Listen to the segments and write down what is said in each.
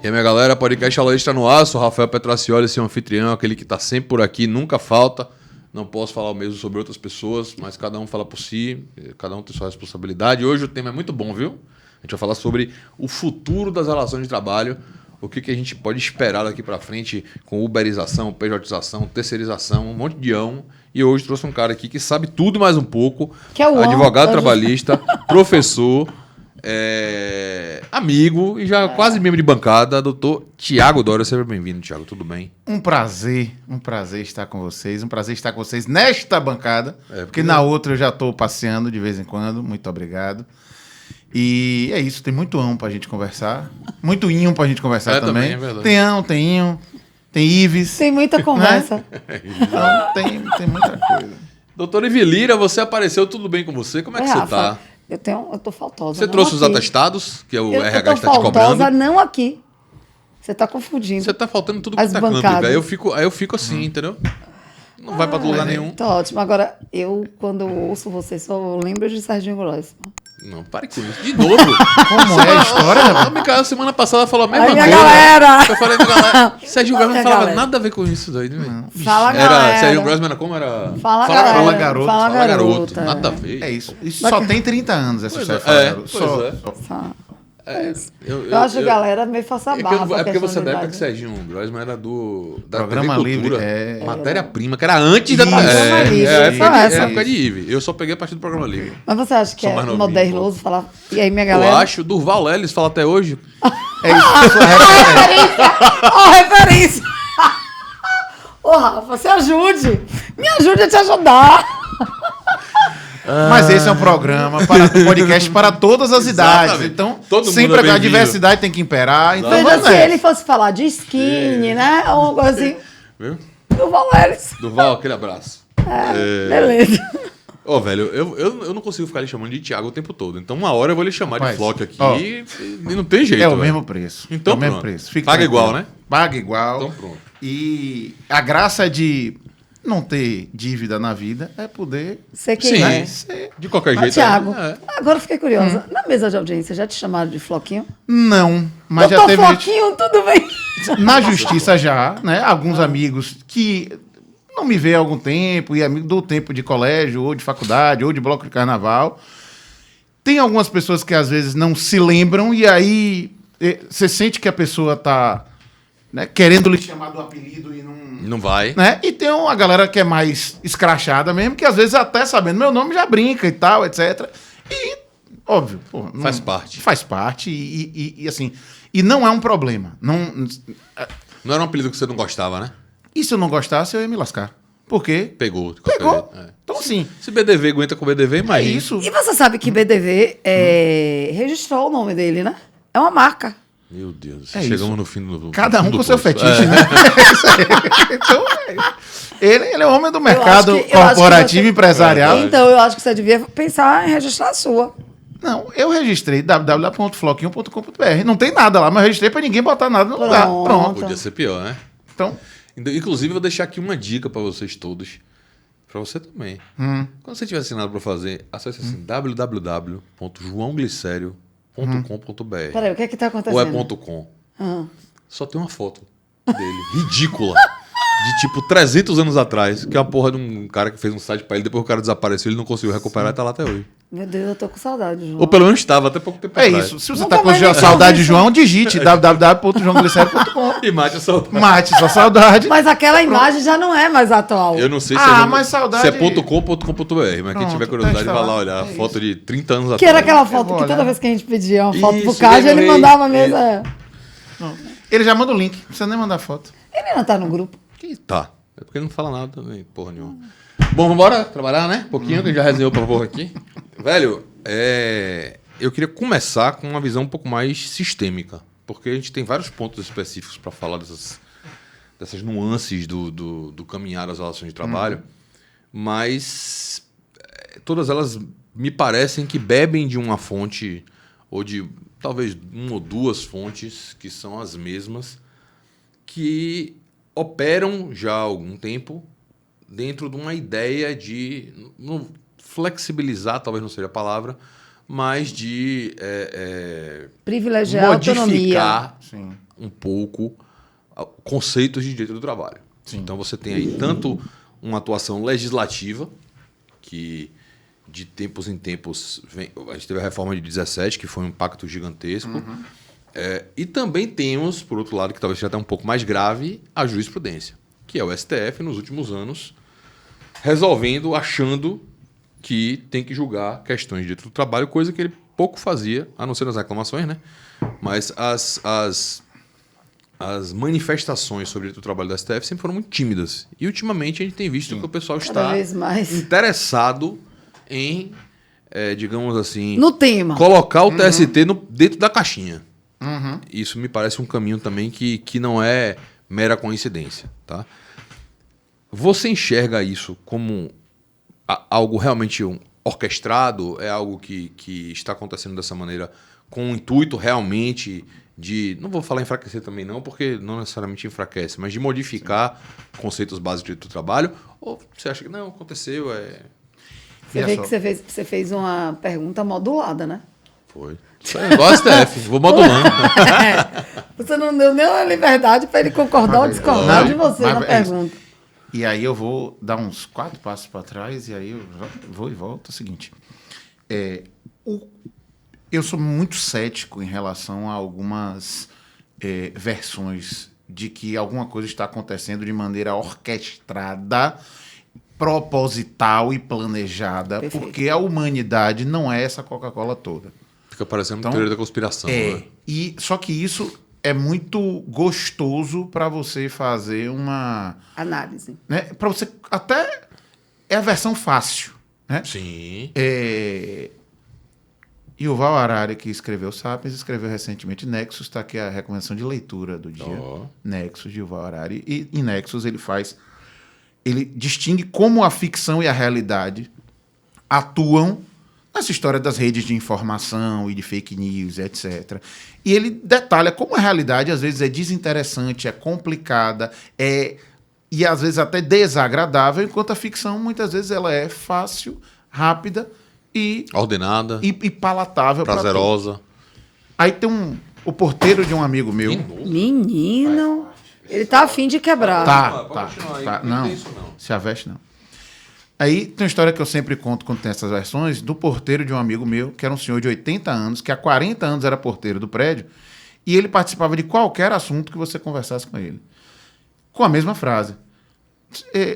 E aí, minha galera, podcast Aula Extra no ar, sou Rafael Petracioli, seu anfitrião, aquele que tá sempre por aqui, nunca falta. Não posso falar o mesmo sobre outras pessoas, mas cada um fala por si, cada um tem sua responsabilidade. Hoje o tema é muito bom, viu? A gente vai falar sobre o futuro das relações de trabalho, o que a gente pode esperar daqui para frente com uberização, pejotização, terceirização, um monte de ão. E hoje trouxe um cara aqui que sabe tudo mais um pouco, que é o advogado trabalhista, professor, amigo e já quase membro de bancada, doutor Tiago Dória. Seja bem-vindo, Tiago, tudo bem? Um prazer estar com vocês, nesta bancada, porque na outra eu já estou passeando de vez em quando, muito obrigado. E é isso, tem muito ão pra gente conversar, muito inho pra gente conversar também. É verdade. Tem ão, tem inho, tem Ives. Tem muita conversa. Então tem muita coisa. Doutora Evelira, você apareceu, tudo bem com você? Como é que você Rafa, tá? eu tô faltosa. Você trouxe os atestados, que é o RH está te Eu tô cobrando? faltosa não aqui. Você tá confundindo. Você tá faltando tudo que As tá canto, bancadas. velho. Aí eu fico assim, entendeu? Não vai pra lugar nenhum. Tá ótimo. Agora, quando eu ouço você, só lembro de Serginho Grosso. Não, pare com isso. De novo. Como é a história, A Micaela, semana passada, falou a mesma Aí, minha coisa. galera! Eu falei, minha galera, Sérgio Grossman não Minha falava galera. nada a ver com isso daí, né? Fala, Era, galera. Sérgio Grossman era como? Era... Fala, galera. Fala, garoto. Fala, Fala, garoto. garota. Nada a ver. É isso. Só tem 30 anos essa Pois história. é, Fala, garoto. pois Só. Eu acho, galera, meio faça É, barra. é porque você é da época idade. que Serginho Grossman era da Programa TV Livre, Cultura, Matéria-prima, que era antes Isso. da... Programa Livre, época de IVE. Eu só peguei a partir do Programa Livre. Mas você acha que Sou é mais novinho, modernoso falar... E aí, minha Eu galera... acho, Durval Lelis fala até hoje. É isso. Ó, referência! Ô, Rafa, você ajude! Me ajude a te ajudar! Mas esse é um programa um podcast para todas as idades. Exatamente. Então, Todo mundo sempre é a bem-vindo. diversidade tem que imperar. Então, Veja, vamos se nessa. ele fosse falar de skinny, né? Ou uma coisa assim, Viu? do Valéris. Durval, aquele abraço. Beleza. Ô, velho, eu não consigo ficar lhe chamando de Thiago o tempo todo. Então, uma hora eu vou lhe chamar de Mas, Flock aqui ó, e não tem jeito. É o velho. mesmo preço. Então, é o mesmo pronto. preço. Fique Paga tranquilo. igual, né? Paga igual. Então, pronto. E a graça de não ter dívida na vida é poder... Você que Sim, é. de qualquer Mas, jeito. Thiago, é. agora eu fiquei curiosa. Na mesa de audiência, já te chamaram de Floquinho? Não, mas já Doutor teve... Floquinho, tudo bem? Na justiça já, né? Alguns amigos que não me veem há algum tempo, e amigo do tempo de colégio, ou de faculdade, ou de bloco de carnaval. Tem algumas pessoas que às vezes não se lembram, e aí você sente que a pessoa tá, né, querendo lhe chamar do apelido e não... Não vai. Né? E tem uma galera que é mais escrachada mesmo, que às vezes até sabendo meu nome já brinca e tal, etc. E, óbvio, pô, não- Faz parte. Faz parte e assim, e não é um problema. Não, Não era um apelido que você não gostava, né? e se eu não gostasse, eu ia me lascar. Por quê? Pegou. de qualquer Pegou. jeito, é. Então, assim, Se BDV aguenta com BDV, é imagina. isso. E você sabe que BDV registrou o nome dele, né? É uma marca. Meu Deus, É chegamos isso. no fim do Cada um fundo com do seu poço. fetiche, né? Então, ele é o homem do mercado Eu acho que corporativo você- empresarial. Então, eu acho que você devia pensar em registrar a sua. Não, eu registrei www.floquinho.com.br. Não tem nada lá, mas eu registrei pra ninguém botar nada no lugar. Pronto. Pronto. Podia ser pior, né? Então, Inclusive, eu vou deixar aqui uma dica para vocês todos. Para você também. Quando você tiver assinado para fazer, acesse assim www.joaoglicério.com.br. Peraí, o que é que tá acontecendo? Ou é .com. Ah. Só tem uma foto dele. Ridícula. De tipo 300 anos atrás. Que é uma porra de um cara que fez um site pra ele. Depois o cara desapareceu. Ele não conseguiu recuperar e tá lá até hoje. Meu Deus, eu tô com saudade, João. Ou pelo menos estava, até pouco tempo é atrás. isso. Se você Nunca tá com mais nem saudade de ouvi João, digite www.joaoglicério.com. E mate a saudade. Mate sua saudade. Mas aquela imagem já não é mais atual. Eu não sei Ah, é mas saudade- se é .com.br, mas quem Pronto, tiver curiosidade tá vai lá. lá olhar a foto de 30 anos Que atrás. era aquela foto vou que olhar. toda vez que a gente pedia uma foto pro Isso, Cássio, ele lembrei. mandava mesmo. É. Ele já manda o link. Não precisa nem mandar foto. Ele não tá no grupo. Que tá. É porque ele não fala nada também, porra nenhuma. Bom, vambora trabalhar, né? Um pouquinho, que a gente já resenhou pra porra aqui. Velho, eu queria começar com uma visão um pouco mais sistêmica. Porque a gente tem vários pontos específicos para falar dessas nuances do caminhar das relações de trabalho. Mas todas elas me parecem que bebem de uma fonte, ou de talvez uma ou duas fontes, que são as mesmas, que operam já há algum tempo dentro de uma ideia de flexibilizar, talvez não seja a palavra, mas de Privilegiar a autonomia. modificar Sim. um pouco conceitos de direito do trabalho. Sim. Então você tem aí tanto uma atuação legislativa, que de tempos em tempos a gente teve a reforma de 17, que foi um impacto gigantesco. E também temos, por outro lado, que talvez seja até um pouco mais grave, a jurisprudência, que é o STF nos últimos anos resolvendo, achando que tem que julgar questões de direito do trabalho, coisa que ele pouco fazia, a não ser nas reclamações, né? Mas as manifestações sobre o direito do trabalho do STF sempre foram muito tímidas. E ultimamente a gente tem visto que o pessoal Cada está vez mais. interessado em, digamos assim, No tema. colocar o TST dentro da caixinha. Isso me parece um caminho também que não é mera coincidência. Tá? Você enxerga isso como algo realmente orquestrado? É algo que está acontecendo dessa maneira com o intuito realmente de... Não vou falar enfraquecer também não, porque não necessariamente enfraquece, mas de modificar conceitos básicos de direito do trabalho? Ou você acha que não, aconteceu, Você vê que você fez uma pergunta modulada, né? Foi. Igual a STF, vou modulando. Você não deu nem a liberdade para ele concordar ou discordar de você na pergunta. E aí eu vou dar uns 4 passos para trás e aí eu vou e volto. É o seguinte, eu sou muito cético em relação a algumas versões de que alguma coisa está acontecendo de maneira orquestrada, proposital e planejada, Perfeito. porque a humanidade não é essa Coca-Cola toda. Fica parecendo Então, teoria da conspiração. Né? Só que isso é muito gostoso para você fazer uma... Análise. Né, para você... Até é a versão fácil. Né? Sim. Yuval Harari, que escreveu Sapiens, escreveu recentemente Nexus, está aqui a recomendação de leitura do dia. Nexus, de Yuval Harari. E em Nexus ele distingue como a ficção e a realidade atuam nessa história das redes de informação e de fake news, etc. E ele detalha como a realidade às vezes é desinteressante, é complicada, e às vezes até desagradável, enquanto a ficção muitas vezes ela é fácil, rápida e ordenada, e palatável, prazerosa. Aí tem o porteiro de um amigo meu. Menino, ele tá afim de quebrar. Tá. Não, se aveste não. Aí tem uma história que eu sempre conto quando tem essas versões, do porteiro de um amigo meu, que era um senhor de 80 anos, que há 40 anos era porteiro do prédio, e ele participava de qualquer assunto que você conversasse com ele. Com a mesma frase.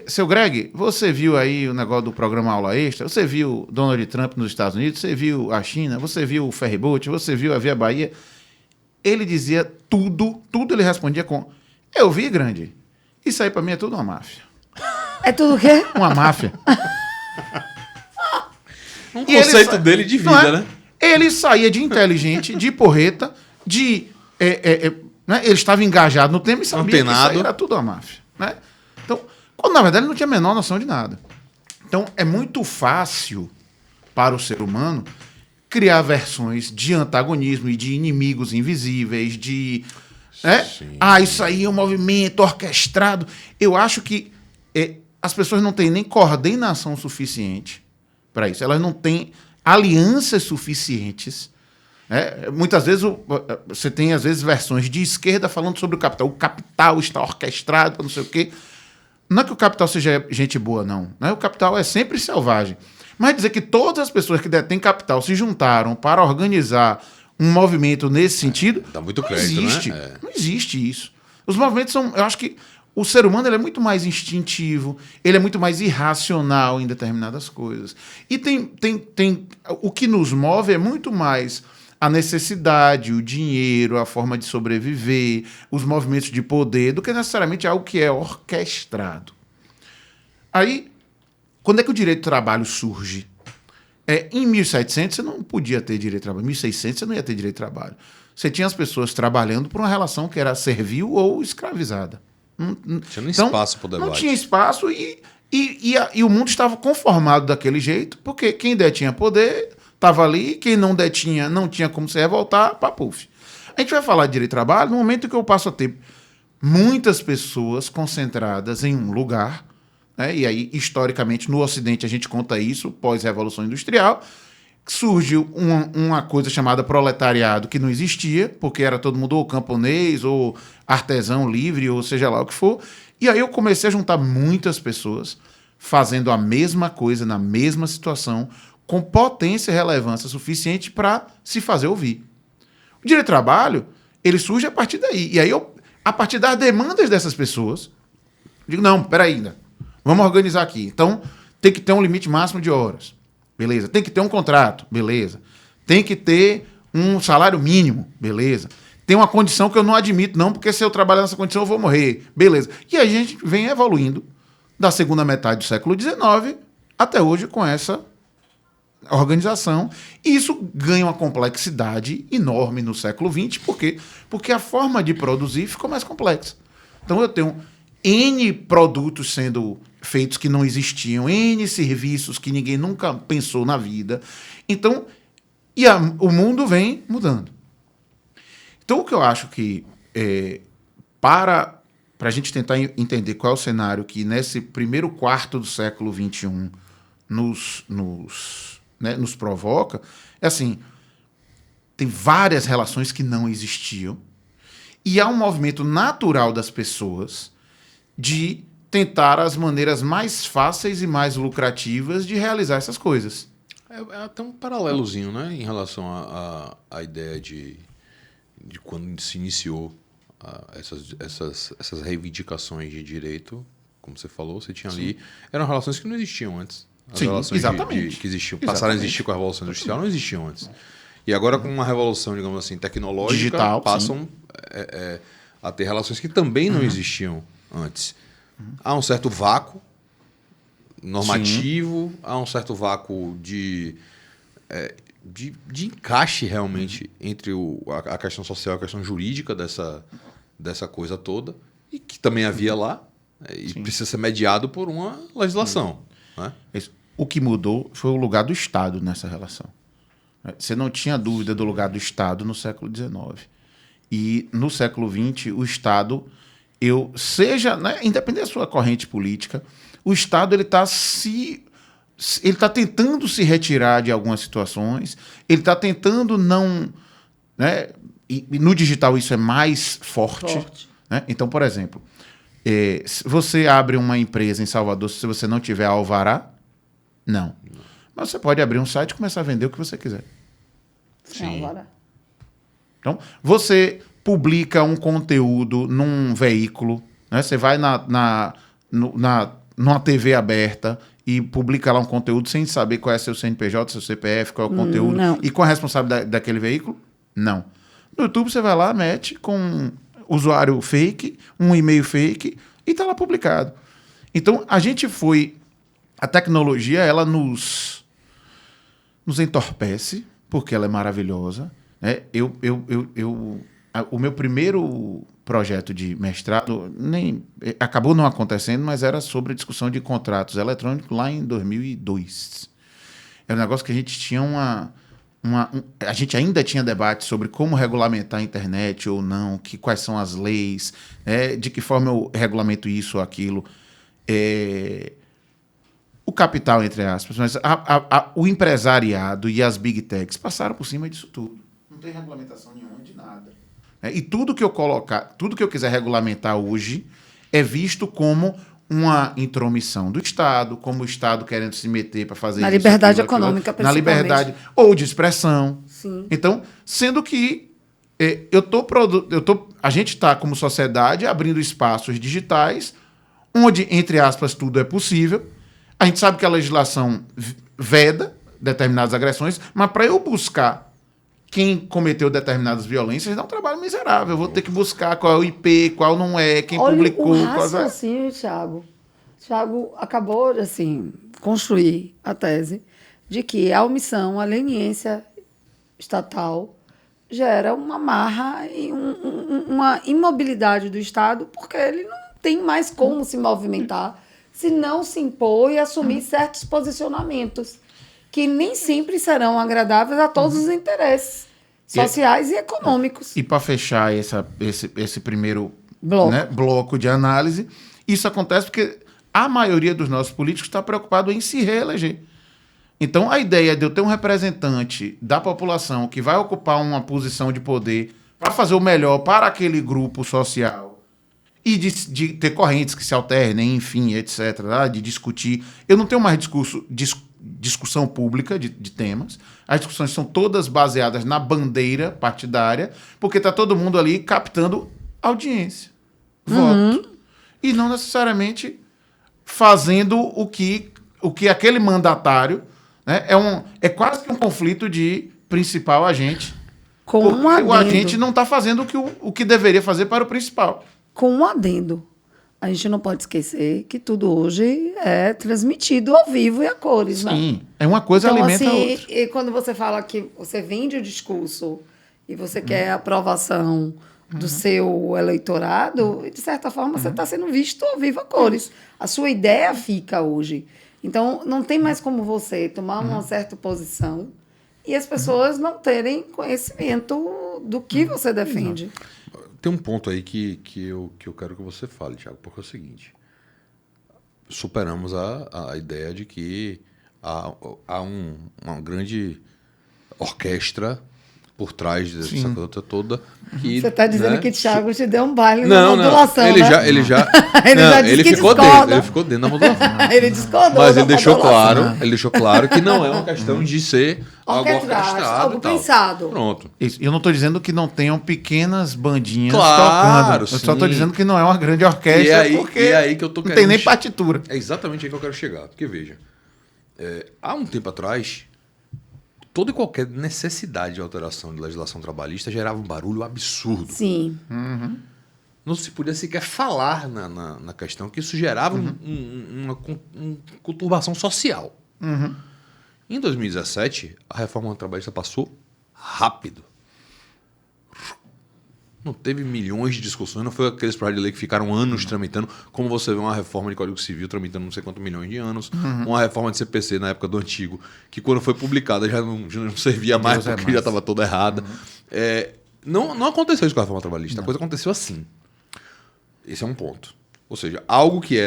Seu Greg, você viu aí o negócio do programa Aula Extra? Você viu Donald Trump nos Estados Unidos? Você viu a China? Você viu o ferryboat? Você viu a Via Bahia? Ele dizia tudo ele respondia com: eu vi, grande. Isso aí pra mim é tudo uma máfia. É tudo o quê? Uma máfia. Um conceito dele de vida, né? Ele saía de inteligente, de porreta, né? Ele estava engajado no tema e sabia que isso aí era tudo uma máfia. Né? Então, quando na verdade ele não tinha a menor noção de nada. Então, é muito fácil para o ser humano criar versões de antagonismo e de inimigos invisíveis, de... isso aí é um movimento orquestrado. Eu acho que as pessoas não têm nem coordenação suficiente para isso. Elas não têm alianças suficientes. Muitas vezes você tem, às vezes, versões de esquerda falando sobre o capital. O capital está orquestrado para não sei o quê. Não é que o capital seja gente boa, não. O capital é sempre selvagem. Mas dizer que todas as pessoas que detêm capital se juntaram para organizar um movimento nesse sentido, dá muito crédito, não existe. Né? Não existe isso. Os movimentos são... Eu acho que o ser humano ele é muito mais instintivo, ele é muito mais irracional em determinadas coisas. E o que nos move é muito mais a necessidade, o dinheiro, a forma de sobreviver, os movimentos de poder, do que necessariamente algo que é orquestrado. Aí, quando é que o direito do trabalho surge? Em 1700 você não podia ter direito de trabalho, em 1600 você não ia ter direito de trabalho. Você tinha as pessoas trabalhando por uma relação que era servil ou escravizada. Tinha nem espaço para o debate. Não tinha espaço e o mundo estava conformado daquele jeito, porque quem detinha poder estava ali, quem não detinha não tinha como se revoltar, papuf. A gente vai falar de direito de trabalho no momento que eu passo a ter muitas pessoas concentradas em um lugar, né? E aí, historicamente, no Ocidente a gente conta isso, pós-Revolução Industrial, surge uma coisa chamada proletariado que não existia, porque era todo mundo ou camponês, ou artesão livre, ou seja lá o que for. E aí eu comecei a juntar muitas pessoas fazendo a mesma coisa, na mesma situação, com potência e relevância suficiente para se fazer ouvir. O direito do trabalho, ele surge a partir daí. E aí eu, a partir das demandas dessas pessoas, digo, não, peraí ainda, vamos organizar aqui. Então, tem que ter um limite máximo de horas. Beleza. Tem que ter um contrato. Beleza. Tem que ter um salário mínimo. Beleza. Tem uma condição que eu não admito, não, porque se eu trabalhar nessa condição eu vou morrer. Beleza. E aí a gente vem evoluindo da segunda metade do século XIX até hoje com essa organização. E isso ganha uma complexidade enorme no século XX. Por quê? Porque a forma de produzir ficou mais complexa. Então eu tenho N produtos sendo feitos que não existiam, N serviços que ninguém nunca pensou na vida. Então, o mundo vem mudando. Então, o que eu acho que, para a gente tentar entender qual é o cenário que nesse primeiro quarto do século XXI nos provoca, é assim, tem várias relações que não existiam e há um movimento natural das pessoas de tentar as maneiras mais fáceis e mais lucrativas de realizar essas coisas. É até um paralelozinho, né, em relação à ideia de quando se iniciou essas reivindicações de direito, como você falou, você tinha ali, eram relações que não existiam antes. As Sim, relações exatamente. que existiam, passaram a existir com a Revolução Industrial, não existiam antes. E agora, com uma revolução, digamos assim, tecnológica, digital, passam a ter relações que também não existiam antes. Há um certo vácuo normativo, há um certo vácuo de encaixe realmente entre a questão social e a questão jurídica dessa coisa toda, e que também havia lá, e precisa ser mediado por uma legislação. Né? O que mudou foi o lugar do Estado nessa relação. Você não tinha dúvida do lugar do Estado no século XIX. E no século XX, o Estado, independente da sua corrente política, o Estado ele está tentando se retirar de algumas situações, ele está tentando não... Né, e no digital isso é mais forte. Né? Então, por exemplo, se você abre uma empresa em Salvador, se você não tiver alvará, não. Mas você pode abrir um site e começar a vender o que você quiser. Sim. Então, você publica um conteúdo num veículo, né? Você vai numa TV aberta e publica lá um conteúdo sem saber qual é seu CNPJ, seu CPF, qual é o conteúdo, e com a responsabilidade daquele veículo? Não. No YouTube você vai lá, mete com um usuário fake, um e-mail fake, e está lá publicado. Então, a tecnologia, ela nos entorpece, porque ela é maravilhosa. Né? O meu primeiro projeto de mestrado acabou não acontecendo, mas era sobre a discussão de contratos eletrônicos lá em 2002. Era um negócio que a gente tinha a gente ainda tinha debate sobre como regulamentar a internet ou não, quais são as leis, de que forma eu regulamento isso ou aquilo. O capital, entre aspas, mas o empresariado e as big techs passaram por cima disso tudo. Não tem regulamentação nenhuma de nada. E tudo que eu quiser regulamentar hoje é visto como uma intromissão do Estado, como o Estado querendo se meter para fazer na isso, liberdade aquilo, econômica, na principalmente. liberdade ou de expressão. Sim. Então, sendo que a gente está, como sociedade, abrindo espaços digitais onde, entre aspas, tudo é possível. A gente sabe que a legislação veda determinadas agressões, mas para eu buscar quem cometeu determinadas violências dá um trabalho miserável. Eu vou ter que buscar qual é o IP, qual não é, quem publicou. O raciocínio, Thiago. Thiago acabou de construir a tese de que a omissão, a leniência estatal gera uma marra e uma imobilidade do Estado, porque ele não tem mais como se movimentar se não se impor e assumir certos posicionamentos que nem sempre serão agradáveis a todos os interesses sociais e econômicos. E para fechar esse primeiro bloco. Bloco de análise, isso acontece porque a maioria dos nossos políticos está preocupado em se reeleger. Então, a ideia de eu ter um representante da população que vai ocupar uma posição de poder para fazer o melhor para aquele grupo social e de ter correntes que se alternem, enfim, etc., de discutir. Eu não tenho mais discussão pública de temas. As discussões são todas baseadas na bandeira partidária, porque está todo mundo ali captando audiência, voto. E não necessariamente fazendo o que aquele mandatário... Né, é quase que um conflito de principal agente. Com um adendo. O agente não está fazendo o que deveria fazer para o principal. Com um adendo. A gente não pode esquecer que tudo hoje é transmitido ao vivo e a cores, né? Sim, é uma coisa Então, alimenta a assim, outra. e quando você fala que você vende o discurso e você quer a aprovação do seu eleitorado, de certa forma você está sendo visto ao vivo a cores. A sua ideia fica hoje. Então, não tem mais como você tomar uma certa posição e as pessoas não terem conhecimento do que você defende. Tem um ponto aí que eu quero que você fale, Thiago, porque é o seguinte. Superamos a ideia de que há uma grande orquestra por trás dessa coisa toda. Que, Você está dizendo, né, que o Thiago te deu um baile na modulação, ele né? já ele não, já disse ele que ficou discorda. dentro, ele ficou dentro da modulação. Ele discordou. Mas da ele deixou claro que não é uma questão de ser algo orquestrado, algo e tal. pensado. Pronto. Isso. Eu não estou dizendo que não tenham pequenas bandinhas Claro, tocando. Eu só estou sim. dizendo que não é uma grande orquestra, porque é aí que eu tô não tem querendo nem partitura. É exatamente aí que eu quero chegar. Porque, veja, há um tempo atrás, toda e qualquer necessidade de alteração de legislação trabalhista gerava um barulho absurdo. Sim. Não se podia sequer falar na questão, que isso gerava uma conturbação social. Em 2017, a reforma trabalhista passou rápido. Não teve milhões de discussões, não foi aqueles projetos de lei que ficaram anos tramitando, como você vê uma reforma de Código Civil tramitando não sei quantos milhões de anos, uma reforma de CPC na época do antigo, que quando foi publicada já não servia mais porque já estava toda errada. Não aconteceu isso com a reforma trabalhista, a coisa aconteceu assim. Esse é um ponto. Ou seja, algo que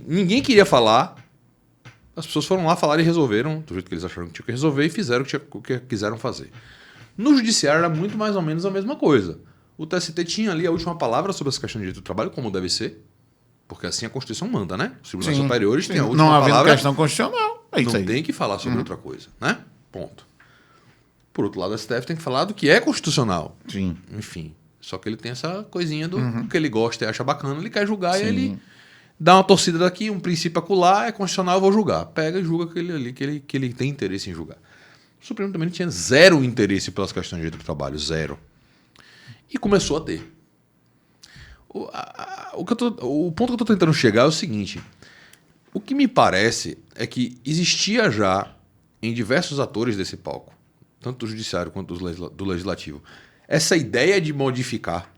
ninguém queria falar, as pessoas foram lá, falaram e resolveram, do jeito que eles acharam que tinha que resolver, e fizeram o que quiseram fazer. No judiciário era muito mais ou menos a mesma coisa. O TST tinha ali a última palavra sobre essa questão de direito do trabalho, como deve ser, porque assim a Constituição manda, né? Os tribunais superiores têm a última palavra. Não havendo questão constitucional, é isso não aí. tem que falar sobre outra coisa, né? Ponto. Por outro lado, o STF tem que falar do que é constitucional. Sim. Enfim, só que ele tem essa coisinha do que ele gosta e acha bacana, ele quer julgar. Sim. E ele dá uma torcida daqui, um princípio acolá, é constitucional, eu vou julgar. Pega e julga aquele ali que ele tem interesse em julgar. O Supremo também tinha zero interesse pelas questões de direito do trabalho, zero. E começou a ter. O ponto que eu estou tentando chegar é o seguinte. O que me parece é que existia já em diversos atores desse palco, tanto do judiciário quanto do legislativo, essa ideia de modificar.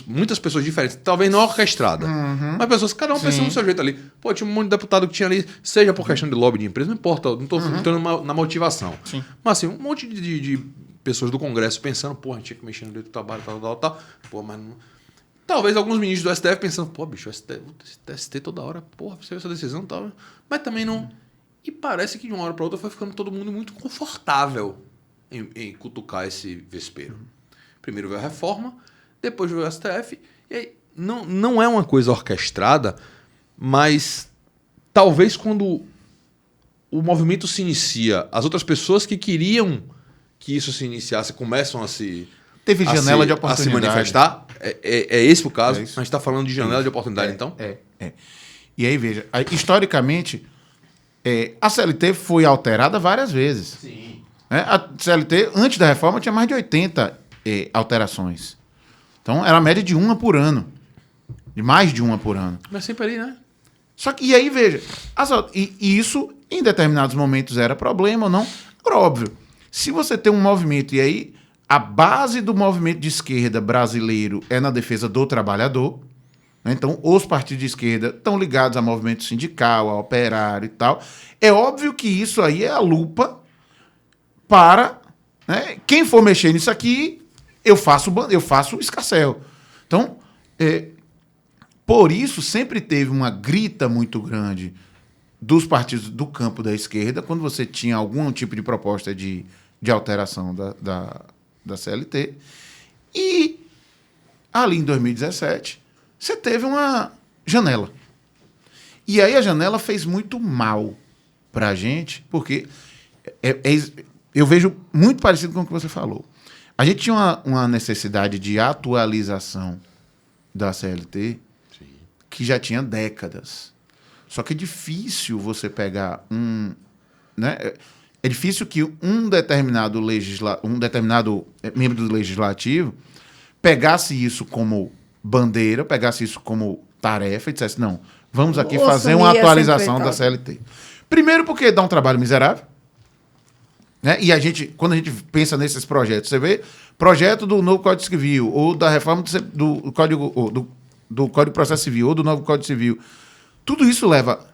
Muitas pessoas diferentes, talvez não orquestrada, mas pessoas, cada um pensando no seu jeito ali. Pô, tinha um monte de deputado que tinha ali, seja por questão de lobby de empresa, não importa, não estou entrando na motivação. Sim. Mas assim, um monte de pessoas do Congresso pensando, pô, a gente tinha que mexer no direito do trabalho, tal. Pô, mas não... Talvez alguns ministros do STF pensando, pô, bicho, o TST toda hora, porra, você essa decisão e tal. Mas também não... E parece que de uma hora para outra foi ficando todo mundo muito confortável em cutucar esse vespeiro. Primeiro veio a reforma, depois veio o STF, e aí não é uma coisa orquestrada, mas talvez quando o movimento se inicia, as outras pessoas que queriam que isso se iniciasse começam a se... Teve janela de oportunidade. A se manifestar. É esse o caso? A gente está falando de janela de oportunidade, então? E aí, veja, historicamente, a CLT foi alterada várias vezes. Sim. A CLT, antes da reforma, tinha mais de 80 alterações. Então, era a média de uma por ano. De mais de uma por ano. Mas sempre ali, né? Só que, e aí, veja, e isso, em determinados momentos, era problema ou não. Agora, óbvio, se você tem um movimento, e aí a base do movimento de esquerda brasileiro é na defesa do trabalhador, né? Então, os partidos de esquerda estão ligados ao movimento sindical, ao operário e tal. É óbvio que isso aí é a lupa para... Né, quem for mexer nisso aqui, eu faço escarcéu. Então, por isso, sempre teve uma grita muito grande dos partidos do campo da esquerda, quando você tinha algum tipo de proposta de alteração da CLT. E ali em 2017, você teve uma janela. E aí a janela fez muito mal para a gente, porque eu vejo muito parecido com o que você falou. A gente tinha uma necessidade de atualização da CLT que já tinha décadas. Só que é difícil você pegar né? É difícil que um determinado membro do legislativo pegasse isso como bandeira, pegasse isso como tarefa e dissesse, não, vamos aqui fazer uma atualização da CLT. Primeiro porque dá um trabalho miserável. Né? E quando a gente pensa nesses projetos, você vê projeto do novo Código Civil, ou da reforma do Código de Processo Civil, ou do novo Código Civil. Tudo isso leva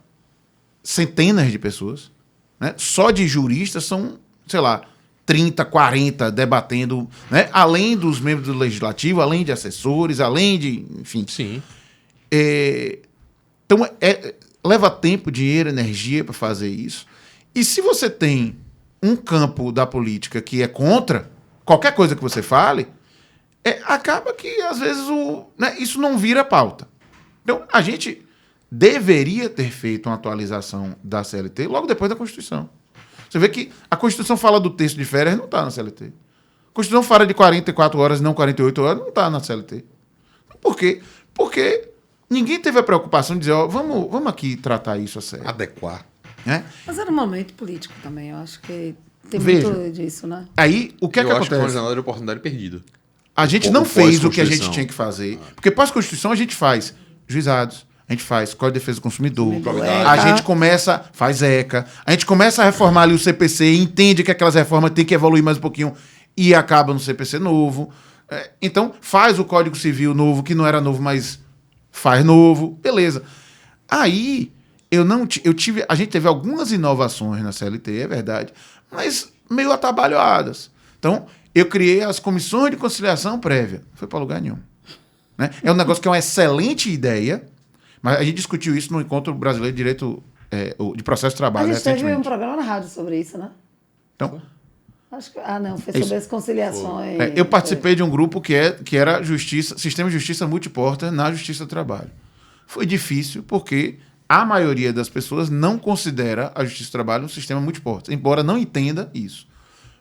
centenas de pessoas. Né? Só de juristas são, sei lá, 30, 40 debatendo, né? Além dos membros do Legislativo, além de assessores, além de... Enfim. Sim. Então, leva tempo, dinheiro, energia para fazer isso. E se você tem um campo da política que é contra qualquer coisa que você fale, acaba que, às vezes, né, isso não vira pauta. Então, a gente deveria ter feito uma atualização da CLT logo depois da Constituição. Você vê que a Constituição fala do texto de férias, não está na CLT. A Constituição fala de 44 horas, não 48 horas, não está na CLT. Por quê? Porque ninguém teve a preocupação de dizer, vamos aqui tratar isso a sério. Adequar. Né? Mas era um momento político também, eu acho que tem Veja, muito disso, né? Aí, o que é que Eu acho que foi uma acontece? janela de oportunidade perdida. A gente não fez o que a gente tinha que fazer. Porque pós-Constituição a gente faz juizados, a gente faz Código de Defesa do Consumidor, a gente faz ECA, a gente começa a reformar ali o CPC, entende que aquelas reformas têm que evoluir mais um pouquinho e acaba no CPC novo. Então, faz o Código Civil novo, que não era novo, mas faz novo. Beleza. Aí, a gente teve algumas inovações na CLT, é verdade, mas meio atabalhoadas. Então, eu criei as comissões de conciliação prévia. Não foi para lugar nenhum. Né? É um negócio que é uma excelente ideia, mas a gente discutiu isso no Encontro Brasileiro de Direito de Processo de Trabalho. A gente teve um programa na rádio sobre isso, né? Então, acho que, não, foi sobre as conciliações. Eu participei de um grupo que era Sistema de Justiça Multiporta na Justiça do Trabalho. Foi difícil porque a maioria das pessoas não considera a Justiça do Trabalho um sistema multiportas, embora não entenda isso.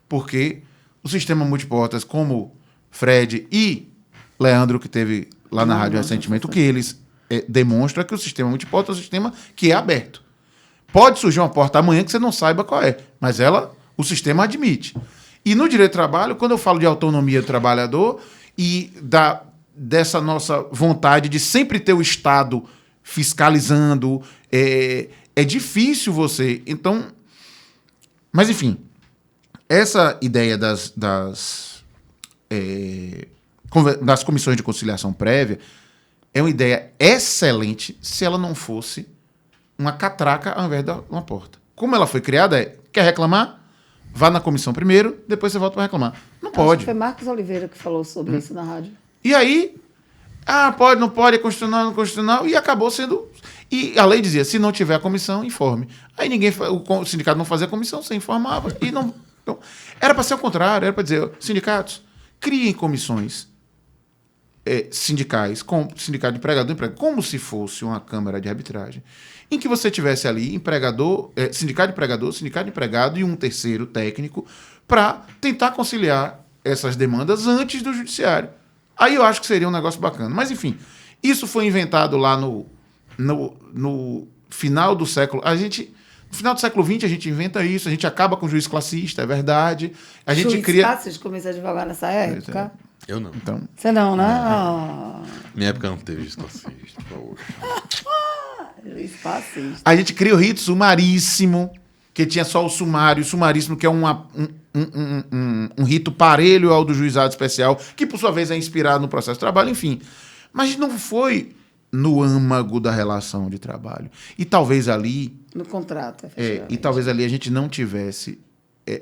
Porque o sistema multiportas, como Fred e Leandro, que teve lá na rádio recentemente, o que eles demonstram é que o sistema multiportas é um sistema que é aberto. Pode surgir uma porta amanhã que você não saiba qual é, mas o sistema admite. E no direito do trabalho, quando eu falo de autonomia do trabalhador e dessa nossa vontade de sempre ter o Estado fiscalizando, é difícil você... Então, mas, enfim, essa ideia das comissões de conciliação prévia é uma ideia excelente se ela não fosse uma catraca ao invés de uma porta. Como ela foi criada, quer reclamar? Vá na comissão primeiro, depois você volta para reclamar. Não pode. Foi Marcos Oliveira que falou sobre isso na rádio. E aí, pode, não pode, é constitucional, não constitucional, e acabou sendo... E a lei dizia, se não tiver a comissão, informe. Aí o sindicato não fazia a comissão, você informava, e não... Então, era para ser o contrário, era para dizer, sindicatos, criem comissões sindicais, com sindicato de empregador e empregado, como se fosse uma câmara de arbitragem, em que você tivesse ali sindicato de empregador, sindicato de empregado e um terceiro técnico para tentar conciliar essas demandas antes do judiciário. Aí eu acho que seria um negócio bacana. Mas, enfim, isso foi inventado lá no final do século... No final do século XX, a gente inventa isso, a gente acaba com o juiz classista, é verdade. A gente juiz cria... fácil de começar a advogar nessa época? Eu não. Então, Você não, né? Minha época não teve juiz classista. Juiz fascista. a gente cria o rito sumaríssimo, que tinha só o sumário, o sumaríssimo, que é um rito parelho ao do juizado especial, que, por sua vez, é inspirado no processo de trabalho, enfim. Mas não foi no âmago da relação de trabalho. E talvez ali... No contrato, e talvez ali a gente não tivesse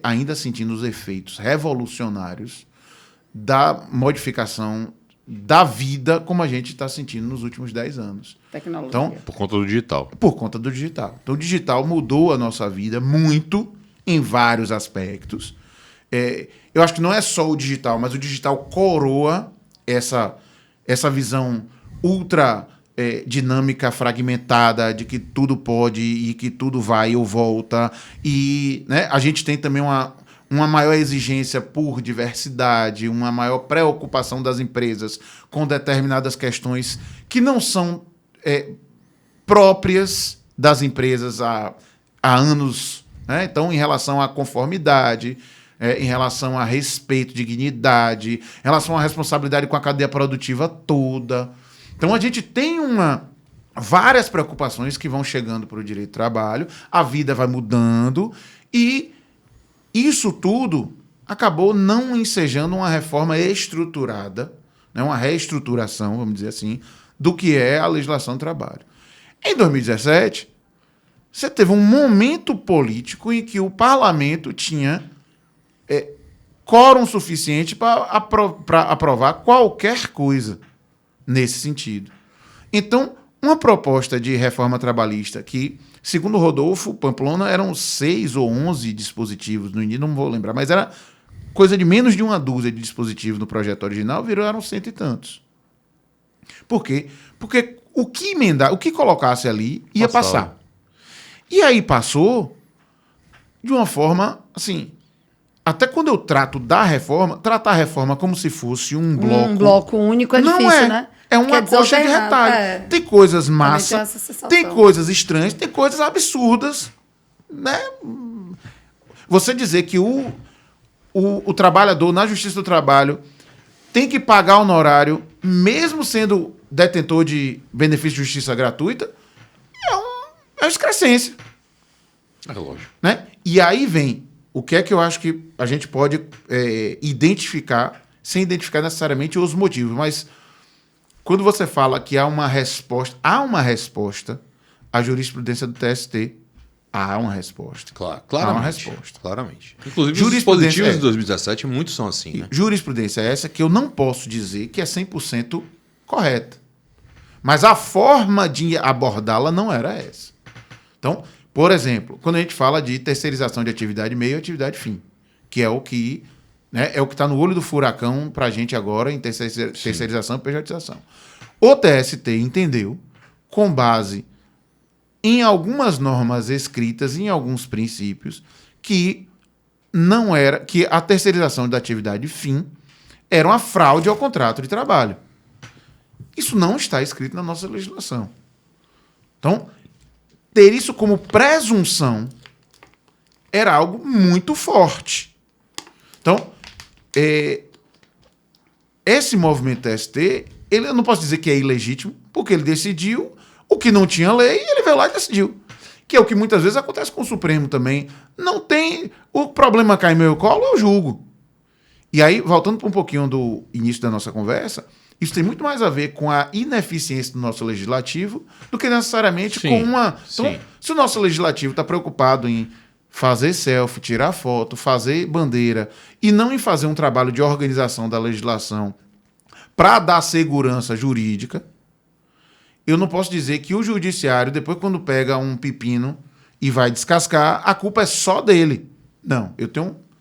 ainda sentindo os efeitos revolucionários da modificação da vida como a gente está sentindo nos últimos 10 anos. Tecnologia. Então, Por conta do digital. por conta do digital. Então, o digital mudou a nossa vida muito em vários aspectos. Eu acho que não é só o digital, mas o digital coroa essa visão ultra dinâmica, fragmentada, de que tudo pode e que tudo vai ou volta. E, né, a gente tem também uma maior exigência por diversidade, uma maior preocupação das empresas com determinadas questões que não são próprias das empresas há anos, né? Então, em relação à conformidade, em relação a respeito, dignidade, em relação à responsabilidade com a cadeia produtiva toda. Então, a gente tem várias preocupações que vão chegando para o direito do trabalho, a vida vai mudando e isso tudo acabou não ensejando uma reforma estruturada, né, uma reestruturação, vamos dizer assim, do que é a legislação do trabalho. Em 2017, você teve um momento político em que o parlamento tinha quórum suficiente para aprovar qualquer coisa nesse sentido. Então, uma proposta de reforma trabalhista que, segundo Rodolfo Pamplona, eram 6 ou 11 dispositivos no início, não vou lembrar, mas era coisa de menos de uma dúzia de dispositivos no projeto original, viraram 100 e tantos. Por quê? Porque o que emendar, o que colocasse ali ia passar. E aí passou de uma forma, assim, até quando eu trato da reforma, tratar a reforma como se fosse um bloco... Um bloco único é não difícil, né? É uma coxa de retalho. Tem coisas massa, tem coisas estranhas, tem coisas absurdas, né? Você dizer que o trabalhador na Justiça do Trabalho tem que pagar honorário, mesmo sendo detentor de benefício de justiça gratuita, é uma excrescência. É lógico. Né? E aí vem o que é que eu acho que a gente pode identificar, sem identificar necessariamente os motivos, mas quando você fala que há uma resposta à jurisprudência do TST, há uma resposta. Claro, há claramente. uma resposta. Claramente. Inclusive, os dispositivos de 2017, muitos são assim, né? Jurisprudência é essa que eu não posso dizer que é 100% correta. Mas a forma de abordá-la não era essa. Então, por exemplo, quando a gente fala de terceirização de atividade meio e atividade fim, que é o que está no olho do furacão para a gente agora em terceirização e pejotização. O TST entendeu, com base em algumas normas escritas, em alguns princípios, que a terceirização da atividade fim era uma fraude ao contrato de trabalho. Isso não está escrito na nossa legislação. Então, ter isso como presunção era algo muito forte. Então, esse movimento TST, eu não posso dizer que é ilegítimo, porque ele decidiu o que não tinha lei, ele veio lá e decidiu. Que é o que muitas vezes acontece com o Supremo também. Não tem... O problema cai em meu colo, eu julgo. E aí, voltando para um pouquinho do início da nossa conversa, isso tem muito mais a ver com a ineficiência do nosso legislativo do que necessariamente com uma... Então, se o nosso legislativo está preocupado em fazer selfie, tirar foto, fazer bandeira, e não em fazer um trabalho de organização da legislação para dar segurança jurídica, eu não posso dizer que o judiciário, depois quando pega um pepino e vai descascar, a culpa é só dele. Não,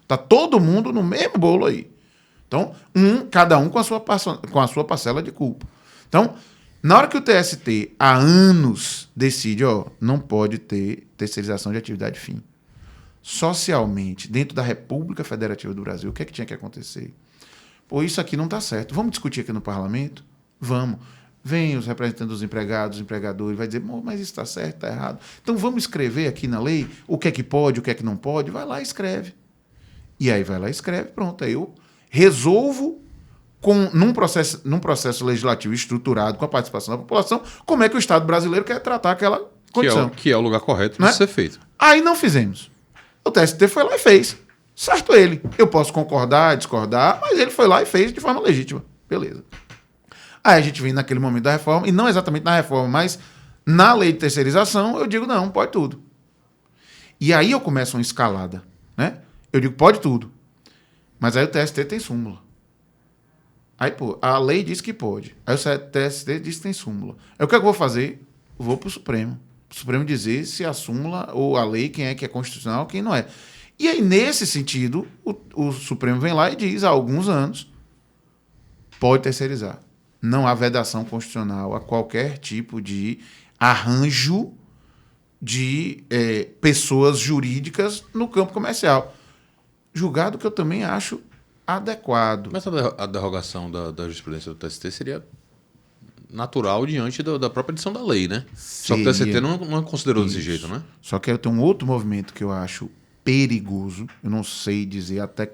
tá todo mundo no mesmo bolo aí. Então, cada um com a sua parcela de culpa. Então, na hora que o TST há anos decide, não pode ter terceirização de atividade fim. Socialmente, dentro da República Federativa do Brasil, o que é que tinha que acontecer? Pô, isso aqui não está certo. Vamos discutir aqui no parlamento? Vamos. Vem os representantes dos empregados, dos empregadores, vai dizer, mas isso está certo, está errado. Então vamos escrever aqui na lei o que é que pode, o que é que não pode. Vai lá e escreve. E aí vai lá e escreve, pronto. Aí eu resolvo, num processo legislativo estruturado, com a participação da população, como é que o Estado brasileiro quer tratar aquela condição. Que é o lugar correto de ser feito. Aí não fizemos. O TST foi lá e fez. Certo ele. Eu posso concordar, discordar, mas ele foi lá e fez de forma legítima. Beleza. Aí a gente vem naquele momento da reforma, e não exatamente na reforma, mas na lei de terceirização, eu digo, não, pode tudo. E aí eu começo uma escalada, né? Eu digo, pode tudo. Mas aí o TST tem súmula. Aí, pô, a lei diz que pode. Aí o TST diz que tem súmula. Aí o que é que eu vou fazer? Vou pro Supremo. O Supremo dizer se a súmula ou a lei, quem é que é constitucional, quem não é. E aí, nesse sentido, o Supremo vem lá e diz, há alguns anos, pode terceirizar. Não há vedação constitucional a qualquer tipo de arranjo de pessoas jurídicas no campo comercial. Julgado que eu também acho adequado. Mas a derrogação da jurisprudência do TST seria natural diante da própria edição da lei, né? Só que o TST não considerou desse jeito, né? Só que eu tenho um outro movimento que eu acho perigoso. Eu não sei dizer até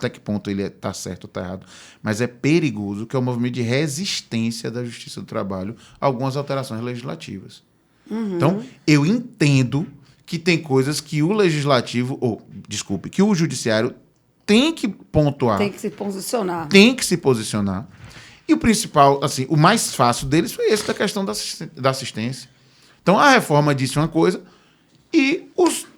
que ponto ele está certo ou está errado, mas é perigoso, que é o movimento de resistência da Justiça do Trabalho a algumas alterações legislativas. Então, eu entendo que tem coisas que o legislativo, que o judiciário tem que pontuar. Tem que se posicionar. Tem que se posicionar. E o principal, assim, o mais fácil deles foi esse da questão da assistência. Então, a reforma disse uma coisa e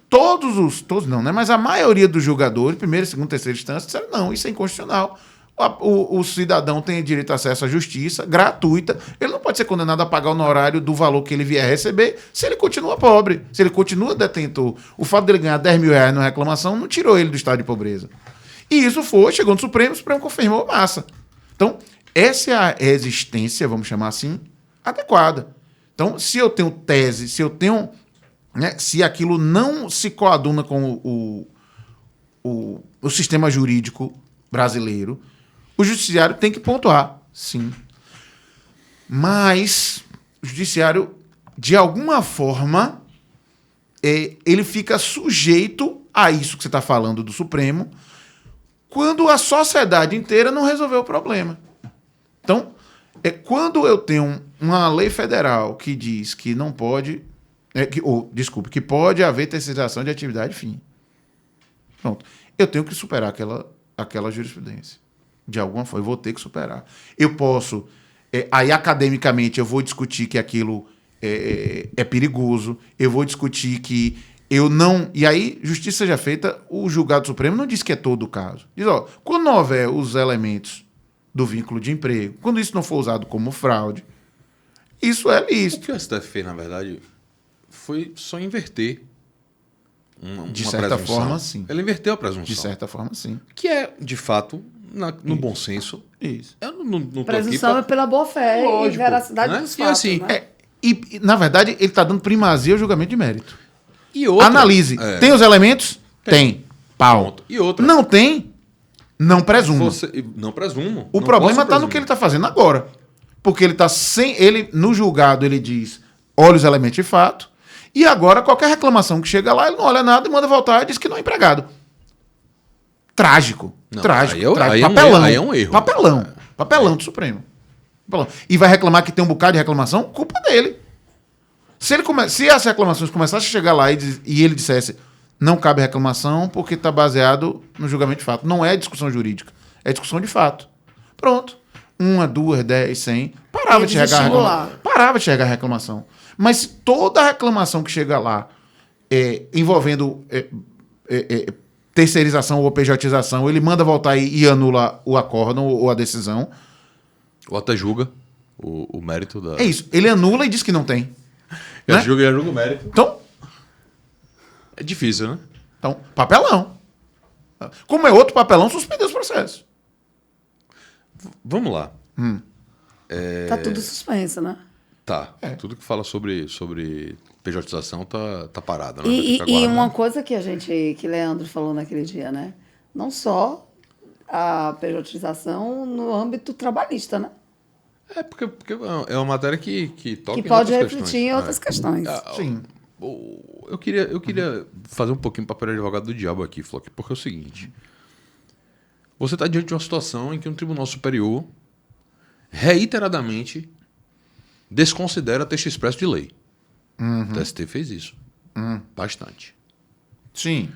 todos não, né? Mas a maioria dos julgadores, primeira, segunda, terceira instância, disseram, não, isso é inconstitucional. O cidadão tem direito a acesso à justiça gratuita. Ele não pode ser condenado a pagar o honorário do valor que ele vier a receber se ele continua pobre, se ele continua detentor. O fato dele ganhar 10 mil reais numa reclamação não tirou ele do estado de pobreza. E isso chegou no Supremo, o Supremo confirmou massa. Então, essa é a resistência, vamos chamar assim, adequada. Então, se eu tenho tese, se eu tenho... Né, se aquilo não se coaduna com o sistema jurídico brasileiro, o judiciário tem que pontuar, sim. Mas o judiciário, de alguma forma, ele fica sujeito a isso que você está falando do Supremo, quando a sociedade inteira não resolveu o problema. Então, quando eu tenho uma lei federal que diz que não pode... que pode haver terceirização de atividade fim. Pronto. Eu tenho que superar aquela jurisprudência. De alguma forma, eu vou ter que superar. Eu posso... aí, academicamente, eu vou discutir que aquilo é perigoso. Eu vou discutir que eu não... E aí, justiça seja feita, o julgado supremo não diz que é todo o caso. Diz, quando não houver os elementos do vínculo de emprego, quando isso não for usado como fraude, isso é lícito. O que o STF fez, na verdade... foi só inverter uma de certa presunção. forma, sim. Ele inverteu a presunção. De certa forma, sim. Que é, de fato, no bom senso. Isso. Eu não tô Presunção aqui é pela boa-fé e veracidade né? dos E fatos. assim, né? E, na verdade, ele está dando primazia ao julgamento de mérito. E outra, Analise. Tem os elementos? Tem. Pau. Ponto. E outra. Não tem? Não presuma. Não presumo. O Não problema posso está no presumir. que ele está fazendo agora. Porque ele está sem... no julgado, ele diz, olha os elementos de fato. E agora, qualquer reclamação que chega lá, ele não olha nada e manda voltar e diz que não é empregado. Trágico. Não, Trágico. aí Papelão. aí é um erro. Papelão. Papelão do Supremo. Papelão. E vai reclamar que tem um bocado de reclamação? Culpa dele. Se as reclamações começassem a chegar lá e ele dissesse não cabe reclamação porque está baseado no julgamento de fato. Não é discussão jurídica. É discussão de fato. Pronto. 1, 2, 10, 100. Parava de chegar a reclamação. Mas toda reclamação que chega lá envolvendo terceirização ou pejotização, ele manda voltar e anula o acórdão ou a decisão. Ou até julga o mérito da... É isso. Ele anula e diz que não tem. Ele Né? julga o mérito. Então, É difícil, né? Papelão. Como é outro papelão, suspender os processos. Vamos lá. Tá tudo suspenso, né? Tá. Tudo que fala sobre pejotização tá parado, né? E Tá guardado. uma coisa que Leandro falou naquele dia, né? Não só a pejotização no âmbito trabalhista, né? Porque é uma matéria que toca Que em pode outras refletir questões. em outras questões. Sim. Eu queria fazer um pouquinho papel de advogado do diabo aqui, Flock, porque é o seguinte. Você está diante de uma situação em que um tribunal superior reiteradamente desconsidera texto expresso de lei. O TST fez isso. Bastante. Sim.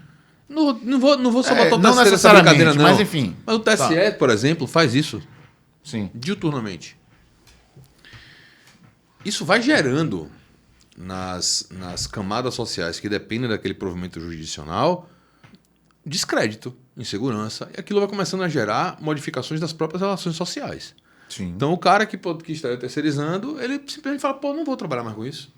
Não vou só botar o não TST nessa brincadeira, não. mas enfim. Mas o TSE, por exemplo, faz isso Sim. diuturnamente. Isso vai gerando nas camadas sociais que dependem daquele provimento jurisdicional descrédito, insegurança, e aquilo vai começando a gerar modificações das próprias relações sociais. Sim. Então o cara que está terceirizando, ele simplesmente fala, pô, não vou trabalhar mais com isso.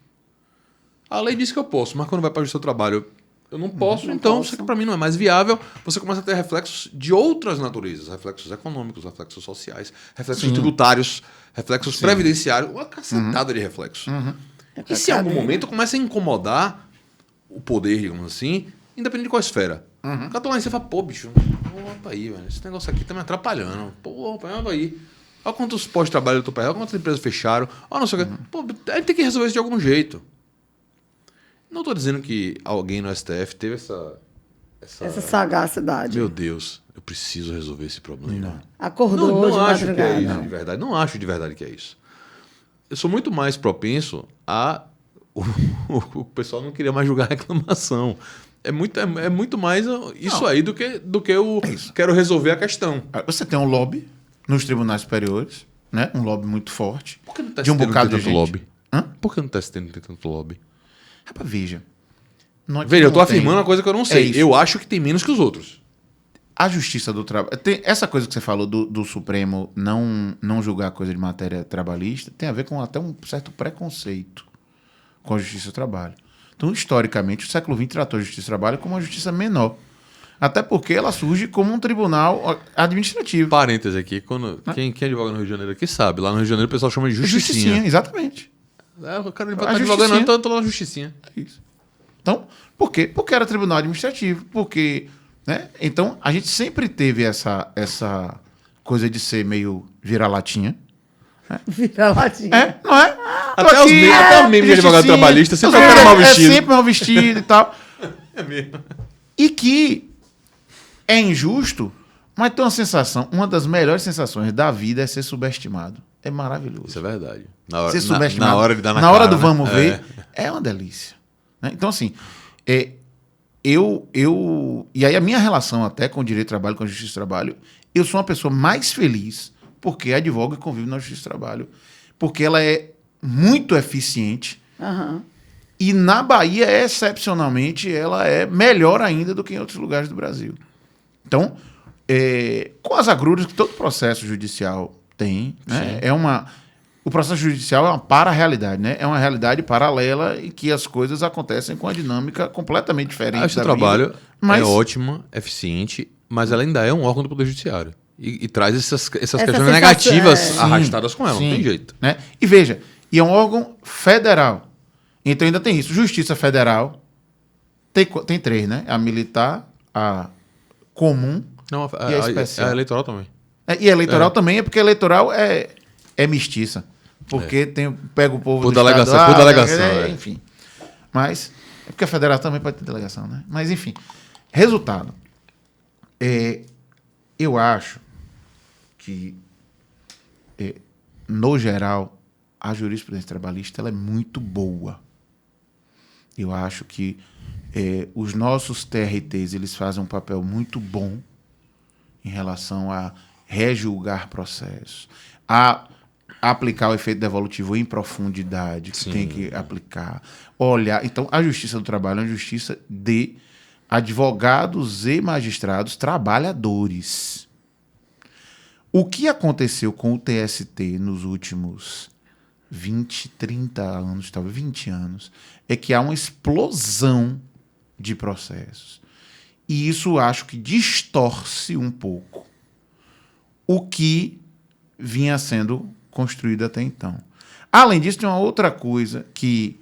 A lei diz que eu posso, mas quando vai para o seu trabalho eu não posso, então isso aqui para mim não é mais viável. Você começa a ter reflexos de outras naturezas, reflexos econômicos, reflexos sociais, reflexos tributários, reflexos previdenciários, uma cacetada de reflexos. E se em algum momento começa a incomodar o poder, digamos assim, independente de qual esfera. O cara tá lá e você fala, pô, bicho, opa aí, velho, esse negócio aqui tá me atrapalhando. Pô, opa aí. Olha quantos postos de trabalho eu tô perdendo, olha quantas empresas fecharam, olha não sei o quê. Pô, a gente tem que resolver isso de algum jeito. Não estou dizendo que alguém no STF teve essa sagacidade. Meu Deus, eu preciso resolver esse problema. Acordou não de acho madrugada. que é isso, de verdade. Não acho de verdade que é isso. Eu sou muito mais propenso a... O pessoal não queria mais julgar a reclamação. É muito mais isso aí do que eu quero resolver a questão. Você tem um lobby nos tribunais superiores, né? Um lobby muito forte. Por que no TST de um bocado não de tem tanto gente. lobby? Hã? Por que no TST não tem tanto lobby? Rapaz, veja. Veja, eu tô afirmando uma coisa que eu não sei. isso. Eu acho que tem menos que os outros. A justiça do trabalho... Essa coisa que você falou do Supremo não julgar coisa de matéria trabalhista tem a ver com até um certo preconceito com a justiça do trabalho. Então, historicamente, o século XX tratou a justiça do trabalho como uma justiça menor. Até porque ela surge como um tribunal administrativo. Parêntese aqui, quem advoga no Rio de Janeiro aqui sabe. Lá no Rio de Janeiro o pessoal chama de justicinha. Exatamente. O cara não vai estar advogando, não, então eu tô lá na justicinha. É isso. Então, por quê? Porque era tribunal administrativo, porque... Né? Então, a gente sempre teve essa coisa de ser meio vira-latinha. Vira-latinha. Não é? Até os memes de advogado trabalhista sempre ficaram mal vestidos. É sempre mal vestido e tal. É mesmo. E que é injusto, mas tem uma sensação, uma das melhores sensações da vida é ser subestimado. É maravilhoso. Isso é verdade. Ser subestimado. Na hora de dar na Na cara, hora do né? vamos ver, é uma delícia. Né? Então, assim, e aí a minha relação até com o direito do trabalho, com a justiça do trabalho, eu sou uma pessoa mais feliz porque advogo e convivo na justiça do trabalho, porque ela é muito eficiente e na Bahia, excepcionalmente, ela é melhor ainda do que em outros lugares do Brasil. Então, com as agruras que todo processo judicial tem, né? O processo judicial é uma para-realidade, né? É uma realidade paralela em que as coisas acontecem com uma dinâmica completamente diferente. Acho que o trabalho é ótimo, eficiente, mas ela ainda é um órgão do Poder Judiciário. E traz essas questões negativas arrastadas com ela, não tem jeito. Né? E veja, e é um órgão federal. Então ainda tem isso. Justiça Federal tem três, né? A militar, a comum e a especial. A eleitoral também. E a eleitoral também é porque a eleitoral é mestiça. Porque pega o povo por do delegação, estado, por delegação. Enfim. Mas é porque a federal também pode ter delegação, né? Mas enfim. Resultado. Eu acho que, no geral, a jurisprudência trabalhista ela é muito boa. Eu acho que os nossos TRTs eles fazem um papel muito bom em relação a rejulgar processos, a aplicar o efeito devolutivo em profundidade, que tem que aplicar, olhar. Então, a justiça do trabalho é uma justiça de advogados e magistrados trabalhadores. O que aconteceu com o TST nos últimos 20, 30 anos, talvez 20 anos, é que há uma explosão de processos. E isso acho que distorce um pouco o que vinha sendo construído até então. Além disso, tem uma outra coisa que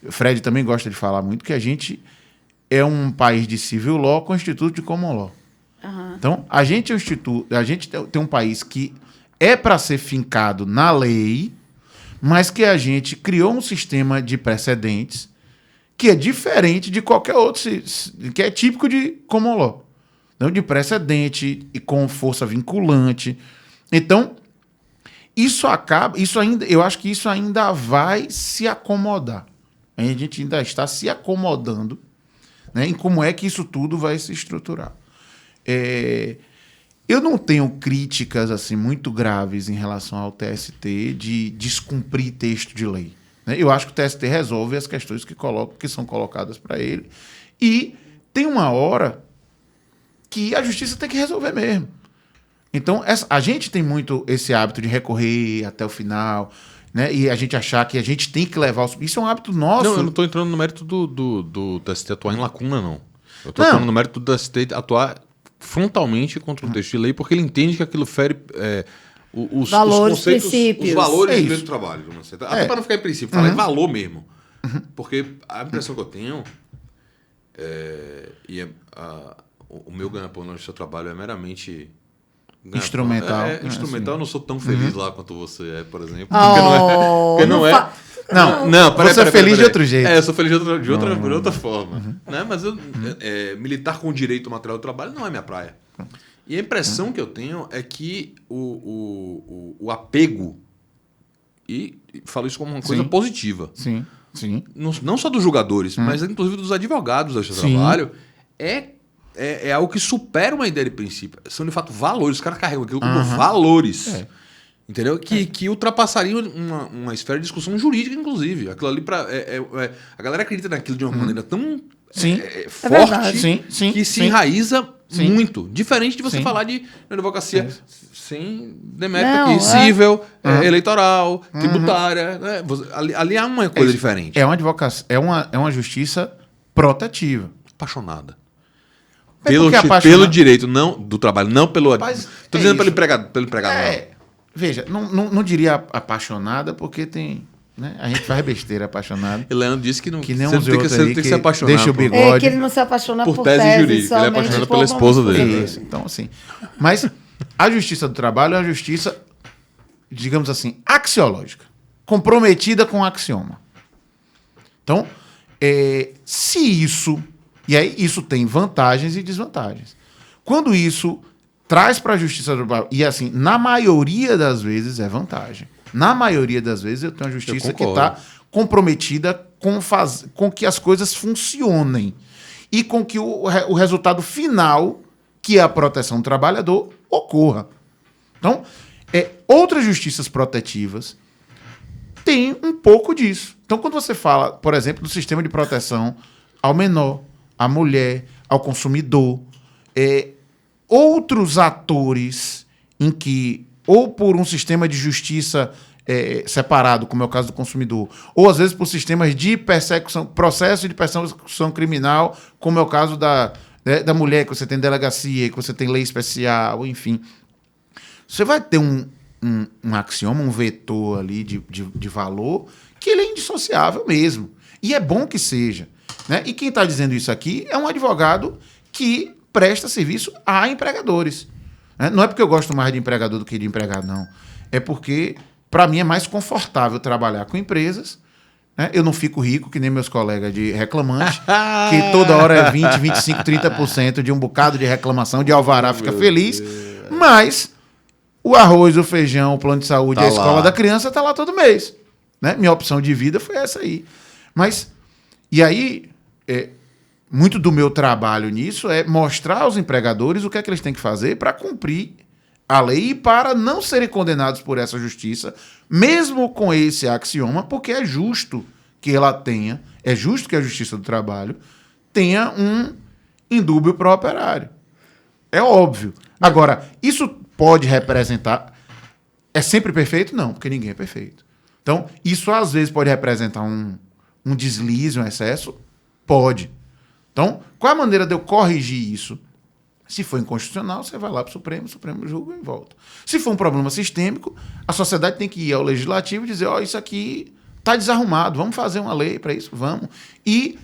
o Fred também gosta de falar muito, que a gente é um país de civil law com instituto de common law. Então, a gente tem um país que é para ser fincado na lei, mas que a gente criou um sistema de precedentes que é diferente de qualquer outro, que é típico de common law. Então, de precedente e com força vinculante. Então, eu acho que isso ainda vai se acomodar. A gente ainda está se acomodando, né, em como é que isso tudo vai se estruturar. Eu não tenho críticas assim muito graves em relação ao TST de descumprir texto de lei. Né? Eu acho que o TST resolve as questões que são colocadas para ele. E tem uma hora que a justiça tem que resolver mesmo. Então, a gente tem muito esse hábito de recorrer até o final, né? E a gente achar que a gente tem que levar... Isso é um hábito nosso. Não, eu não estou entrando no mérito do TST atuar em lacuna, não. Eu estou entrando no mérito do TST atuar frontalmente contra o texto de lei, porque ele entende que aquilo fere os valores, conceitos, princípios. os valores É do isso. direito do trabalho. Até para não ficar em princípio, falar em valor mesmo. Porque a impressão que eu tenho o meu ganha-pão no seu trabalho é meramente... Instrumental. Instrumental. Eu não sou tão feliz lá quanto você é, por exemplo. Oh, porque não é. Não, você é feliz de outro jeito. Eu sou feliz de outra forma. Né? Mas militar com o direito material do trabalho não é minha praia. E a impressão que eu tenho é que o apego, e falo isso como uma coisa positiva, Sim, sim. não só dos julgadores, mas inclusive dos advogados do trabalho, é algo que supera uma ideia de princípio. São, de fato, valores. Os caras carregam aquilo como valores. Entendeu? Que ultrapassariam uma esfera de discussão jurídica, inclusive. Aquilo ali, a galera acredita naquilo de uma maneira tão forte que se enraiza muito. Diferente de você falar de advocacia sem demérito aqui, cível, eleitoral, tributária. Né? Ali há uma coisa diferente. É uma advocacia, é uma justiça protetiva. Apaixonada. Pelo direito não do trabalho, não pelo... Estou dizendo pelo empregado. Veja, não diria apaixonada, porque tem... Né? A gente faz besteira apaixonada. E Leandro disse que não que nem você uns tem outros que se apaixonar. Deixa o bigode. Que ele não se apaixona por tese jurídica. Ele é apaixonado pela esposa dele. Isso, então assim. Mas a justiça do trabalho é uma justiça, digamos assim, axiológica. Comprometida com o axioma. Então, se isso... E aí isso tem vantagens e desvantagens. Quando isso traz para a justiça do trabalho, e assim, na maioria das vezes é vantagem. Na maioria das vezes eu tenho uma justiça que está comprometida com que as coisas funcionem e com que o resultado final, que é a proteção do trabalhador, ocorra. Então, outras justiças protetivas têm um pouco disso. Então, quando você fala, por exemplo, do sistema de proteção ao menor, à mulher, ao consumidor, outros atores em que, ou por um sistema de justiça separado, como é o caso do consumidor, ou às vezes por sistemas de persecução, processo de persecução criminal, como é o caso da mulher, que você tem delegacia, que você tem lei especial, enfim. Você vai ter um axioma, um vetor ali de valor, que ele é indissociável mesmo. E é bom que seja. Né? E quem está dizendo isso aqui é um advogado que presta serviço a empregadores. Né? Não é porque eu gosto mais de empregador do que de empregado, não. É porque, para mim, é mais confortável trabalhar com empresas. Né? Eu não fico rico, que nem meus colegas de reclamante, que toda hora é 20%, 25%, 30% de um bocado de reclamação, de alvará, fica feliz. Mas o arroz, o feijão, o plano de saúde, a escola da criança está lá todo mês. Né? Minha opção de vida foi essa aí. Mas, e aí... muito do meu trabalho nisso é mostrar aos empregadores o que é que eles têm que fazer para cumprir a lei e para não serem condenados por essa justiça, mesmo com esse axioma, porque é justo que ela tenha, é justo que a justiça do trabalho tenha um indúbio pro operário. É óbvio. Agora, isso pode representar... É sempre perfeito? Não, porque ninguém é perfeito. Então, isso às vezes pode representar um deslize, um excesso. Pode. Então, qual é a maneira de eu corrigir isso? Se for inconstitucional, você vai lá para o Supremo julga e volta. Se for um problema sistêmico, a sociedade tem que ir ao Legislativo e dizer, isso aqui está desarrumado, vamos fazer uma lei para isso, vamos. E,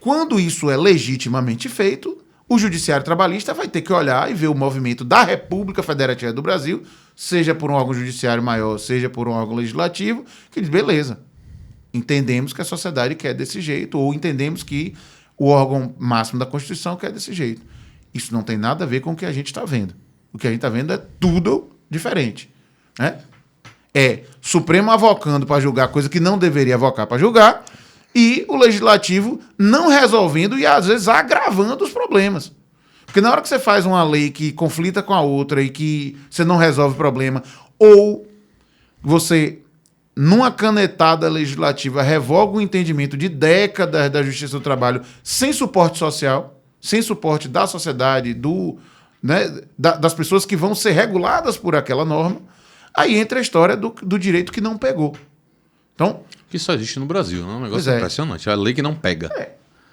quando isso é legitimamente feito, o Judiciário Trabalhista vai ter que olhar e ver o movimento da República Federativa do Brasil, seja por um órgão judiciário maior, seja por um órgão legislativo, que diz, beleza, entendemos que a sociedade quer desse jeito, ou entendemos que o órgão máximo da Constituição quer desse jeito. Isso não tem nada a ver com o que a gente está vendo. O que a gente está vendo é tudo diferente. Né? Supremo avocando para julgar coisa que não deveria avocar para julgar, e o Legislativo não resolvendo e, às vezes, agravando os problemas. Porque na hora que você faz uma lei que conflita com a outra e que você não resolve o problema, ou você... numa canetada legislativa, revoga o entendimento de décadas da Justiça do Trabalho sem suporte social, sem suporte da sociedade, né, das pessoas que vão ser reguladas por aquela norma, aí entra a história do direito que não pegou. Então, Que só existe no Brasil, né? Um negócio Pois é. impressionante. É a lei que não pega.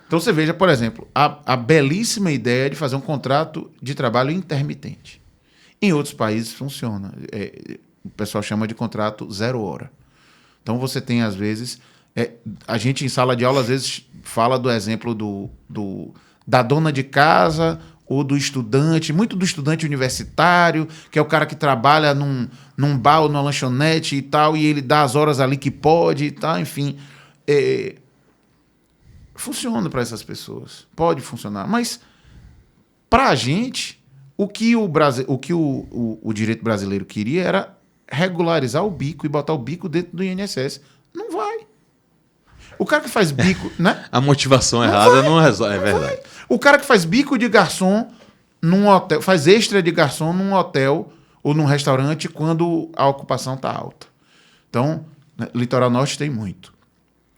então você veja, por exemplo, a belíssima ideia de fazer um contrato de trabalho intermitente. Em outros países funciona. O pessoal chama de contrato 0 hora. Então você tem, às vezes... a gente em sala de aula, às vezes, fala do exemplo da dona de casa ou do estudante, muito do estudante universitário, que é o cara que trabalha num bar ou numa lanchonete e tal, e ele dá as horas ali que pode e tal, enfim. Funciona para essas pessoas. Pode funcionar. Mas, para a gente, o que o direito brasileiro queria era regularizar o bico e botar o bico dentro do INSS. Não vai. O cara que faz bico, né? A motivação errada não resolve. É verdade. O cara que faz bico de garçom num hotel, faz extra de garçom num hotel ou num restaurante quando a ocupação está alta. Então, Litoral Norte tem muito.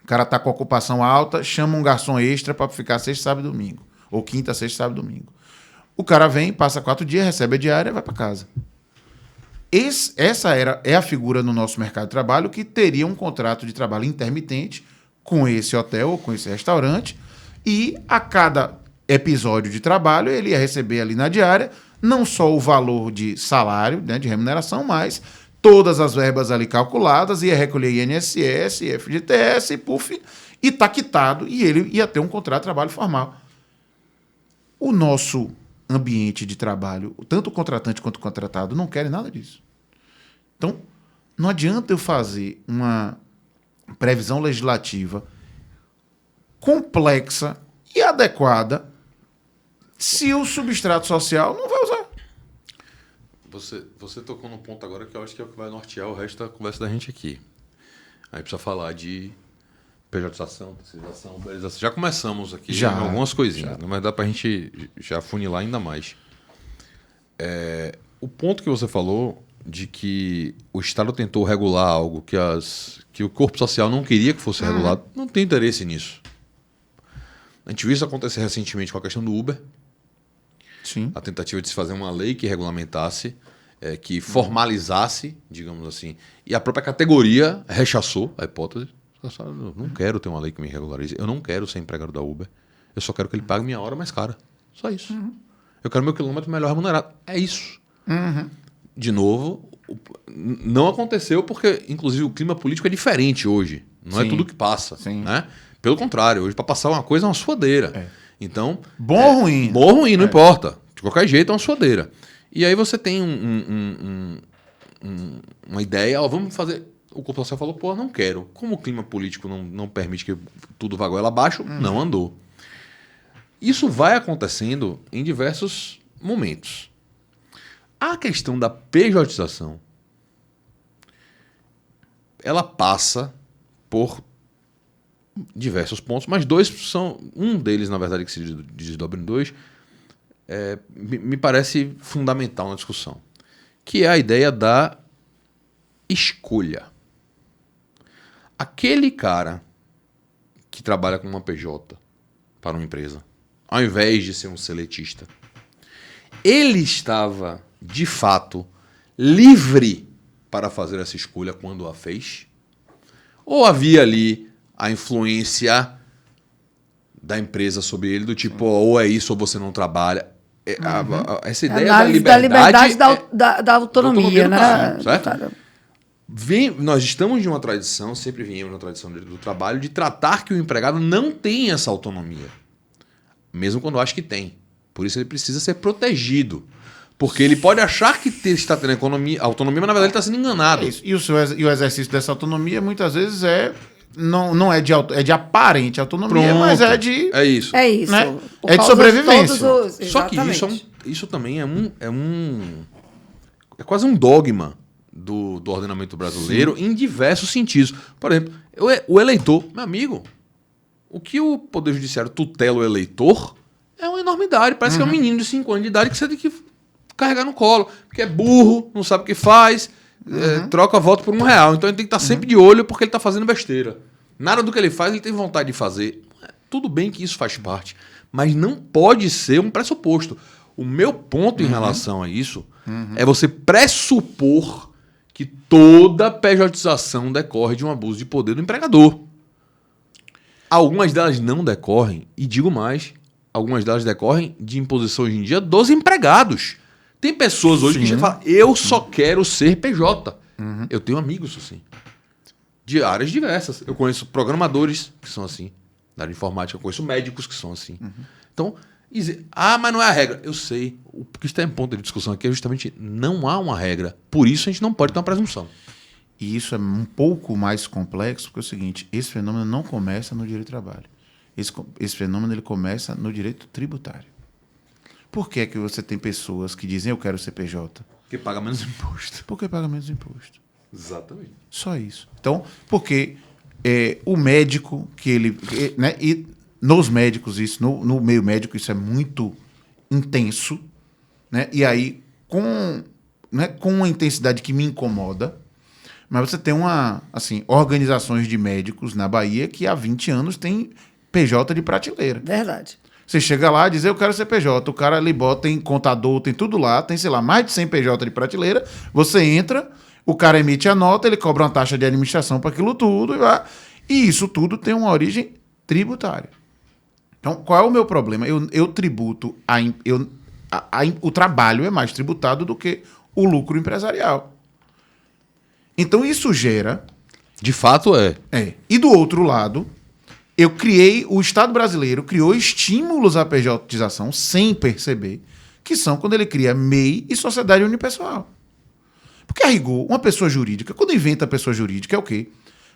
O cara está com a ocupação alta, chama um garçom extra para ficar sexta, sábado e domingo. Ou quinta, sexta, sábado e domingo. O cara vem, passa 4 dias, recebe a diária e vai para casa. Essa é a figura no nosso mercado de trabalho que teria um contrato de trabalho intermitente com esse hotel ou com esse restaurante, e a cada episódio de trabalho ele ia receber ali na diária não só o valor de salário, né, de remuneração, mas todas as verbas ali calculadas, ia recolher INSS, FGTS, PUF, e está quitado, e ele ia ter um contrato de trabalho formal. O nosso ambiente de trabalho, tanto o contratante quanto o contratado, não querem nada disso. Então, não adianta eu fazer uma previsão legislativa complexa e adequada se o substrato social não vai usar. Você tocou num ponto agora que eu acho que é o que vai nortear o resto da conversa da gente aqui. Aí precisa falar de pejotização, terceirização, uberização. Já começamos aqui Já, em algumas coisinhas, mas dá pra gente já funilar ainda mais. O ponto que você falou de que o Estado tentou regular algo que o corpo social não queria que fosse regulado, não tem interesse nisso. A gente viu isso acontecer recentemente com a questão do Uber. Sim. A tentativa de se fazer uma lei que regulamentasse, que formalizasse, digamos assim. E a própria categoria rechaçou a hipótese. Eu não quero ter uma lei que me regularize. Eu não quero ser empregado da Uber. Eu só quero que ele pague minha hora mais cara. Só isso. Eu quero meu quilômetro melhor remunerado. É isso. De novo, não aconteceu porque, inclusive, o clima político é diferente hoje. Não é tudo que passa. Né? Pelo contrário, hoje para passar uma coisa é uma suadeira. Então, bom ou ruim? Bom ou ruim, não importa. De qualquer jeito é uma suadeira. E aí você tem uma ideia, vamos fazer... O corpo social falou, pô, não quero. Como o clima político não permite que tudo vá goela abaixo, não andou. Isso vai acontecendo em diversos momentos. A questão da pejotização, ela passa por diversos pontos, mas um deles, na verdade, que se desdobra em 2, me parece fundamental na discussão, que é a ideia da escolha. Aquele cara que trabalha com uma PJ para uma empresa, ao invés de ser um seletista, ele estava, de fato, livre para fazer essa escolha quando a fez? Ou havia ali a influência da empresa sobre ele, do tipo, ou é isso ou você não trabalha? Essa ideia da liberdade da autonomia, né? Cara, certo? Nós estamos de uma tradição, sempre viemos de uma tradição do trabalho, de tratar que o empregado não tem essa autonomia. Mesmo quando acha que tem. Por isso ele precisa ser protegido. Porque ele pode achar que está tendo autonomia, mas na verdade ele está sendo enganado. E o exercício dessa autonomia muitas vezes não é de aparente autonomia, Pronto, mas é de... É isso. É isso. Né? É de sobrevivência. Só que isso também é quase um dogma do ordenamento brasileiro. Sim. Em diversos sentidos. Por exemplo, o eleitor, meu amigo, o que o Poder Judiciário tutela o eleitor é uma enormidade. Parece que é um menino de 5 anos de idade que você tem que carregar no colo, porque é burro, não sabe o que faz, troca voto por R$1. Então ele tem que estar sempre de olho porque ele está fazendo besteira. Nada do que ele faz ele tem vontade de fazer. Tudo bem que isso faz parte, Mas não pode ser um pressuposto. O meu ponto em relação a isso é você pressupor que toda pejotização decorre de um abuso de poder do empregador. Algumas delas não decorrem, e digo mais, algumas delas decorrem de imposição hoje em dia dos empregados. Tem pessoas hoje que já falam, eu só quero ser PJ. Eu tenho amigos assim, de áreas diversas. Eu conheço programadores que são assim, da área de informática, eu conheço médicos que são assim. Então, mas não é a regra. Eu sei, o que está em ponto de discussão aqui é justamente não há uma regra. Por isso a gente não pode ter uma presunção. E isso é um pouco mais complexo, porque é o seguinte, esse fenômeno não começa no direito do trabalho. Esse fenômeno ele começa no direito tributário. Por que é que você tem pessoas que dizem eu quero ser PJ? Porque paga menos imposto. Porque paga menos imposto. Exatamente. Só isso. Então, porque o médico que ele... né, e nos médicos, isso, no meio médico, isso é muito intenso, né? E aí, com uma intensidade que me incomoda, mas você tem organizações de médicos na Bahia que há 20 anos tem PJ de prateleira. Verdade. Você chega lá e diz, eu quero ser PJ. O cara ali bota, tem contador, tem tudo lá, tem, sei lá, mais de 100 PJ de prateleira. Você entra, o cara emite a nota, ele cobra uma taxa de administração para aquilo tudo. E isso tudo tem uma origem tributária. Então, qual é o meu problema? Eu tributo, o trabalho é mais tributado do que o lucro empresarial. Então, isso gera... De fato é. E do outro lado, o Estado brasileiro criou estímulos à pejotização sem perceber, que são quando ele cria MEI e sociedade unipessoal. Porque, a rigor, uma pessoa jurídica, quando inventa a pessoa jurídica, é o quê?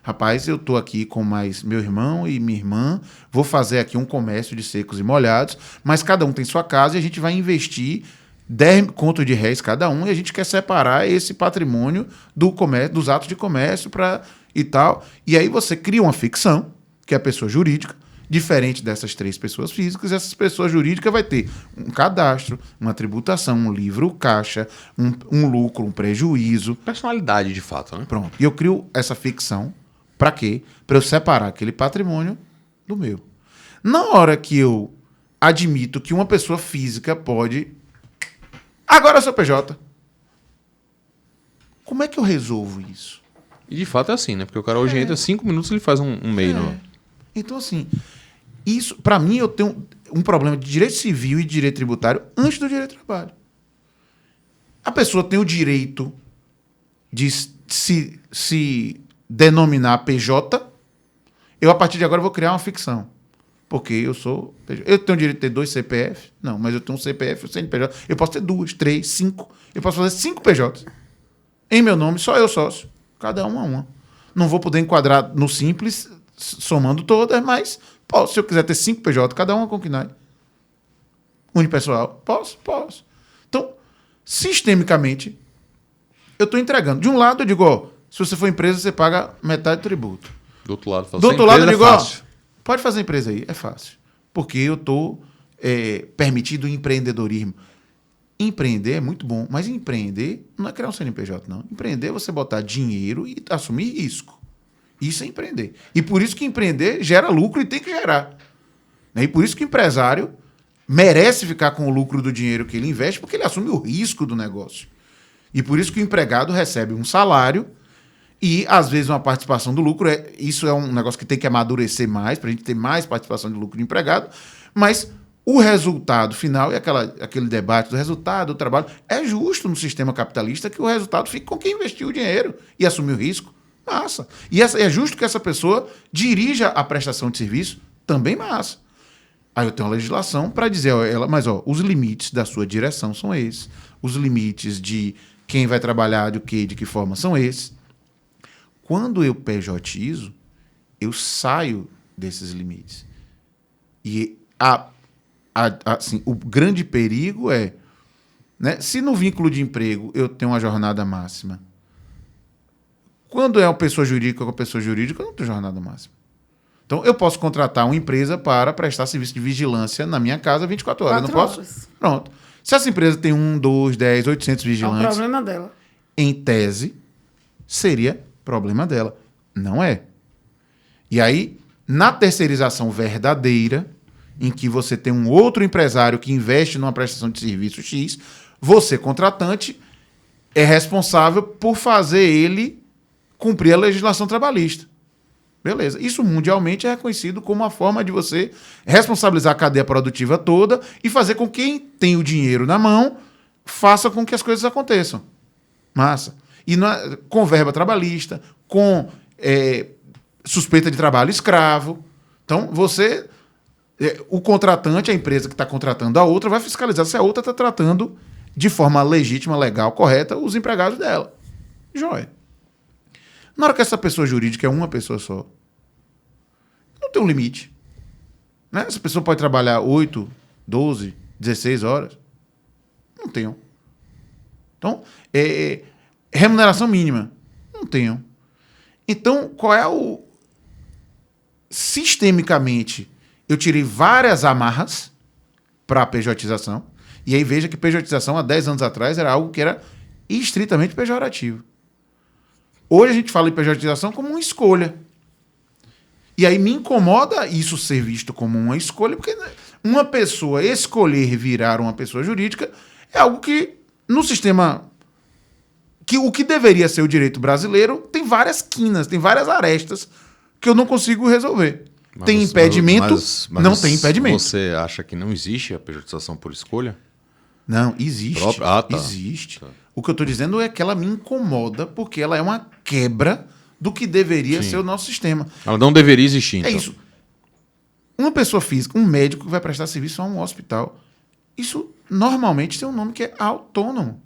Rapaz, eu estou aqui com mais meu irmão e minha irmã, vou fazer aqui um comércio de secos e molhados, mas cada um tem sua casa e a gente vai investir 10 contos de réis cada um e a gente quer separar esse patrimônio do comércio, dos atos de comércio e tal. E aí você cria uma ficção, que é a pessoa jurídica, diferente dessas 3 pessoas físicas, essas pessoas jurídicas vai ter um cadastro, uma tributação, um livro caixa, um lucro, um prejuízo. Personalidade, de fato, né? Pronto. E eu crio essa ficção para quê? Para eu separar aquele patrimônio do meu. Na hora que eu admito que uma pessoa física pode... Agora eu sou PJ. Como é que eu resolvo isso? E de fato é assim, né? Porque o cara hoje entra 5 minutos e ele faz um MEI. Então, assim, isso, para mim, eu tenho um problema de direito civil e de direito tributário antes do direito do trabalho. A pessoa tem o direito de se denominar PJ. Eu, a partir de agora, vou criar uma ficção. Porque eu sou PJ. Eu tenho o direito de ter 2 CPF? Não, mas eu tenho um CPF e um CNPJ. Eu posso ter 2, 3, 5. Eu posso fazer 5 PJs. Em meu nome, só eu sócio. Cada um a uma. Não vou poder enquadrar no simples, somando todas, mas posso. Se eu quiser ter 5 PJ, cada um a concunhai. Unipessoal. Posso. Então, sistemicamente, eu estou entregando. De um lado, eu digo, ó, se você for empresa, você paga metade do tributo. Do outro lado, do outro lado eu digo, ó, pode fazer empresa aí, é fácil. Porque eu estou permitindo o empreendedorismo. Empreender é muito bom, mas empreender não é criar um CNPJ, não. Empreender é você botar dinheiro e assumir risco. Isso é empreender. E por isso que empreender gera lucro e tem que gerar. E por isso que o empresário merece ficar com o lucro do dinheiro que ele investe, porque ele assume o risco do negócio. E por isso que o empregado recebe um salário e, às vezes, uma participação do lucro. Isso é um negócio que tem que amadurecer mais, para a gente ter mais participação de lucro do empregado, mas o resultado final, e aquele debate do resultado do trabalho, é justo no sistema capitalista que o resultado fique com quem investiu o dinheiro e assumiu o risco. Massa. E é justo que essa pessoa dirija a prestação de serviço, também massa. Aí eu tenho uma legislação para dizer, os limites da sua direção são esses, os limites de quem vai trabalhar de que forma são esses. Quando eu PJizo, eu saio desses limites. E assim, o grande perigo é, né, se no vínculo de emprego eu tenho uma jornada máxima, quando é uma pessoa jurídica com a pessoa jurídica, eu não tenho jornada máxima. Então, eu posso contratar uma empresa para prestar serviço de vigilância na minha casa 24 horas. 4 não posso? horas. Pronto. Se essa empresa tem 1, 2, 10, 800 vigilantes... É um problema dela. Em tese, seria problema dela. Não é. E aí, na terceirização verdadeira, em que você tem um outro empresário que investe numa prestação de serviço X, você, contratante, é responsável por fazer ele cumprir a legislação trabalhista. Beleza. Isso mundialmente é reconhecido como uma forma de você responsabilizar a cadeia produtiva toda e fazer com que quem tem o dinheiro na mão faça com que as coisas aconteçam. Massa. E com verba trabalhista, com suspeita de trabalho escravo. Então, o contratante, a empresa que está contratando a outra, vai fiscalizar se a outra está tratando de forma legítima, legal, correta, os empregados dela. Joia. Na hora que essa pessoa jurídica é uma pessoa só, não tem um limite. Né? Essa pessoa pode trabalhar 8, 12, 16 horas. Não tenho. Então, remuneração mínima. Não tenho. Então, qual é o... Sistemicamente, eu tirei várias amarras para a pejotização. E aí veja que pejotização, há 10 anos atrás, era algo que era estritamente pejorativo. Hoje a gente fala em pejotização como uma escolha. E aí me incomoda isso ser visto como uma escolha, porque uma pessoa escolher virar uma pessoa jurídica é algo que, no sistema... o que deveria ser o direito brasileiro tem várias quinas, tem várias arestas que eu não consigo resolver. Tem impedimento? Não tem impedimento. Você acha que não existe a pejotização por escolha? Não, existe. Tá. Existe. Tá. O que eu estou dizendo é que ela me incomoda porque ela é uma quebra do que deveria ser o nosso sistema. Ela não deveria existir, então. É isso. Uma pessoa física, um médico que vai prestar serviço a um hospital, isso normalmente tem um nome que é autônomo.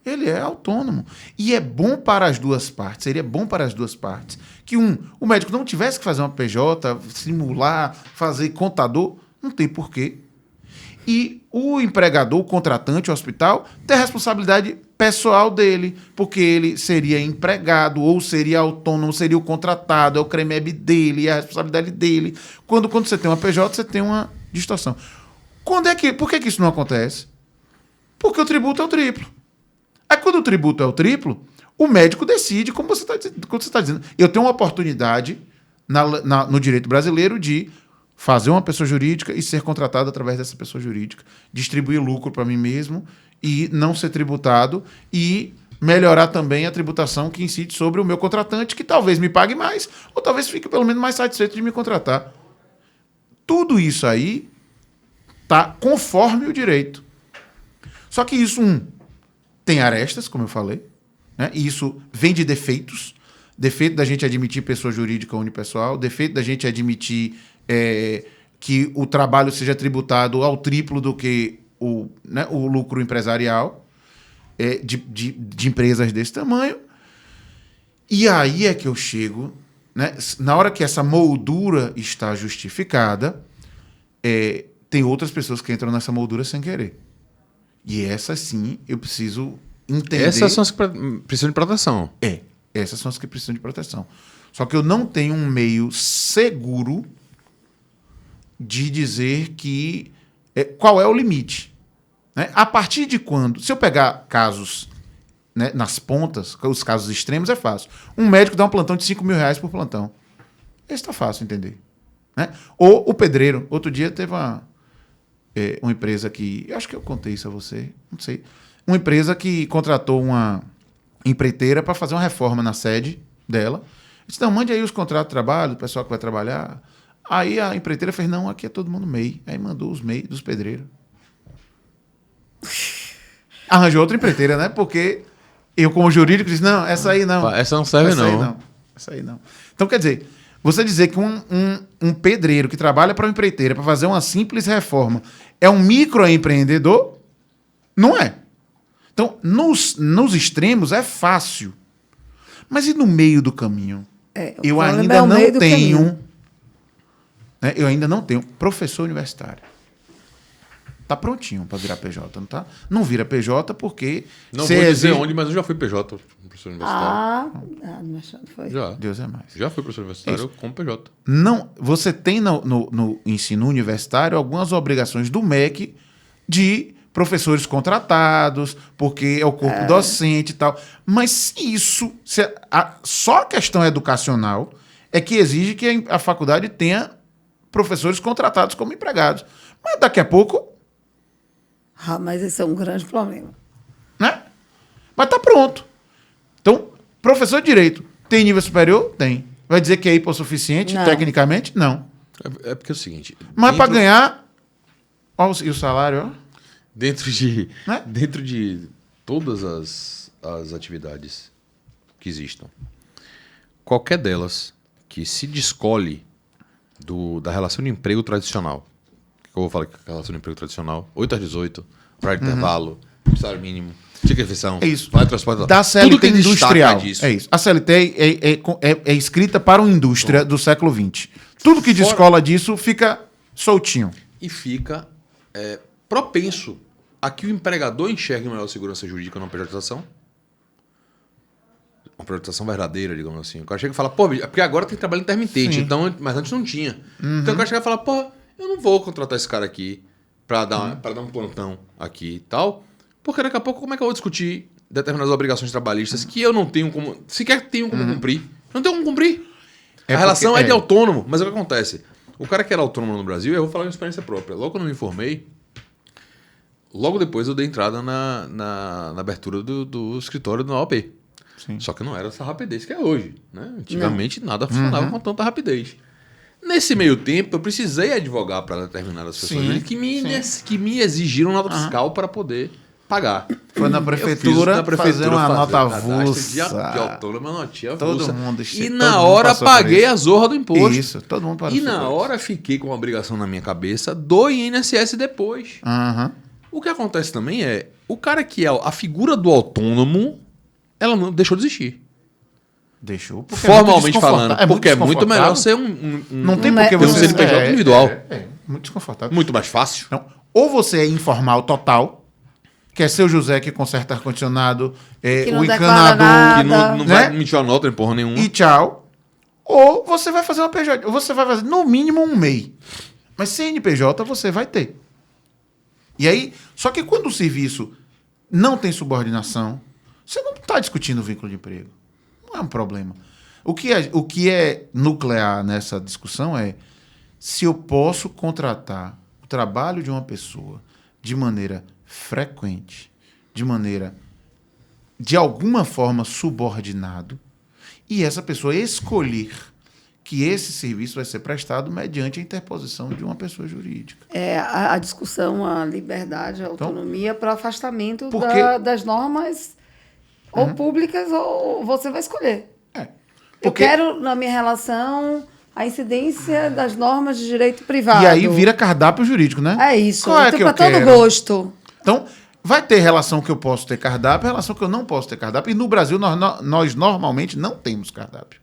Ele é autônomo. E é bom para as duas partes, seria bom para as duas partes, que o médico não tivesse que fazer uma PJ, simular, fazer contador, não tem porquê. E o empregador, o contratante, o hospital, tem a responsabilidade pessoal dele, porque ele seria empregado, ou seria autônomo, seria o contratado, é o CREMEB dele, é a responsabilidade dele. Quando você tem uma PJ, você tem uma distorção. Por que isso não acontece? Porque o tributo é o triplo. Aí quando o tributo é o triplo, o médico decide, como você está dizendo. Eu tenho uma oportunidade no direito brasileiro de fazer uma pessoa jurídica e ser contratado através dessa pessoa jurídica, distribuir lucro para mim mesmo e não ser tributado e melhorar também a tributação que incide sobre o meu contratante, que talvez me pague mais ou talvez fique pelo menos mais satisfeito de me contratar. Tudo isso aí está conforme o direito. Só que isso, tem arestas, como eu falei, né? E isso vem de defeitos. Defeito da gente admitir pessoa jurídica unipessoal, defeito da gente admitir que o trabalho seja tributado ao triplo do que o lucro empresarial de empresas desse tamanho. E aí é que eu chego, né? Na hora que essa moldura está justificada, tem outras pessoas que entram nessa moldura sem querer. E essas sim, eu preciso entender... Essas são as que precisam de proteção. Essas são as que precisam de proteção. Só que eu não tenho um meio seguro de dizer qual é o limite. Né? A partir de quando... Se eu pegar casos, né, nas pontas, os casos extremos, é fácil. Um médico dá um plantão de R$5.000 por plantão. Esse está fácil entender. Né? Ou o pedreiro. Outro dia teve uma empresa que... Eu acho que eu contei isso a você. Não sei. Uma empresa que contratou uma empreiteira para fazer uma reforma na sede dela. Disse, não, mande aí os contratos de trabalho, o pessoal que vai trabalhar. Aí a empreiteira fez, não, aqui é todo mundo MEI. Aí mandou os MEI dos pedreiros. Arranjou outra empreiteira, né? Porque eu, como jurídico, disse, não, essa aí não. Essa não serve, Essa aí não. Então, quer dizer, você dizer que um pedreiro que trabalha para uma empreiteira para fazer uma simples reforma é um microempreendedor? Não é. Então, nos extremos é fácil. Mas e no meio do caminho? Eu ainda não tenho... Né, eu ainda não tenho professor universitário. Está prontinho para virar PJ, não tá? Não vira PJ porque... Não vou dizer onde, mas eu já fui PJ, professor universitário. Não foi. Já. Deus é mais. Já fui professor universitário como PJ. Não, você tem no ensino universitário algumas obrigações do MEC de professores contratados, porque é o corpo docente e tal. Mas só a questão educacional é que exige que a faculdade tenha professores contratados como empregados. Mas daqui a pouco, Mas esse é um grande problema. né? Mas tá pronto. Então, professor de direito tem nível superior? Tem. Vai dizer que é hipossuficiente? Não. Tecnicamente? Não. É porque é o seguinte. Mas para dentro- ganhar. E o salário, ó. Dentro de, Né? dentro de todas as atividades que existam, qualquer delas que se descole da relação de emprego tradicional, que eu vou falar que é a relação de emprego tradicional, 8 às 18, horário de intervalo, salário mínimo, tique de refeição, É isso. vale transporte, Da CLT tudo que destaca industrial. disso. É isso. A CLT é escrita para uma indústria do século XX. Tudo que descola disso fica soltinho. E fica propenso a que o empregador enxergue melhor segurança jurídica na pejotização. Uma pejotização verdadeira, digamos assim. O cara chega e fala, pô, porque agora tem trabalho intermitente, Sim. então, mas antes não tinha. Então o cara chega e fala, pô, eu não vou contratar esse cara aqui pra dar um plantão aqui e tal, porque daqui a pouco como é que eu vou discutir determinadas obrigações trabalhistas que eu não tenho como, sequer tenho como cumprir. Não tenho como cumprir. É A relação porque- é de autônomo, mas o que acontece? O cara que era autônomo no Brasil, eu vou falar uma experiência própria. Logo quando eu me formei, logo depois eu dei entrada na abertura do escritório do OAB. Sim. Só que não era essa rapidez que é hoje. Né? Antigamente nada funcionava com tanta rapidez. Nesse meio tempo, eu precisei advogar para determinadas pessoas Sim, que me exigiram nota fiscal para poder pagar. Foi na Eu fiz prefeitura, fazer uma nota cadastro avulsa. de autônoma, notinha Todo avulsa. mundo- E todo na mundo hora passou por paguei isso. a zorra do imposto. Isso, todo mundo passou E na por isso. hora fiquei com uma obrigação na minha cabeça do INSS depois. Aham. O que acontece também é, o cara que é a figura do autônomo, ela não deixou de existir. Deixou. Porque Formalmente muito falando, desconfortável. porque é muito melhor desconfortável. ser um Não tem Não porque é- ter um você... CNPJ individual. Muito desconfortável. Muito mais fácil. Não. Ou você é informal total, que é seu José que conserta ar-condicionado, Que não o declara encanador Que nada. não Né? vai me tirar nota em porra nenhuma. e tchau. Ou você vai fazer uma PJ. Ou você vai fazer no mínimo um MEI. Mas CNPJ você vai ter. E aí, só que quando o serviço não tem subordinação, você não está discutindo o vínculo de emprego. Não é um problema. O que é nuclear nessa discussão é se eu posso contratar o trabalho de uma pessoa de maneira frequente, de maneira, de alguma forma, subordinado, e essa pessoa escolher que esse serviço vai ser prestado mediante a interposição de uma pessoa jurídica. A discussão, a liberdade, a autonomia para afastamento Porque- das normas ou públicas ou você vai escolher. Eu Porque- quero, na minha relação, a incidência das normas de direito privado. E aí vira cardápio jurídico, né? É isso. Qual é Então, que eu para todo quero? gosto. Então, vai ter relação que eu posso ter cardápio, relação que eu não posso ter cardápio. E no Brasil, nós normalmente não temos cardápio.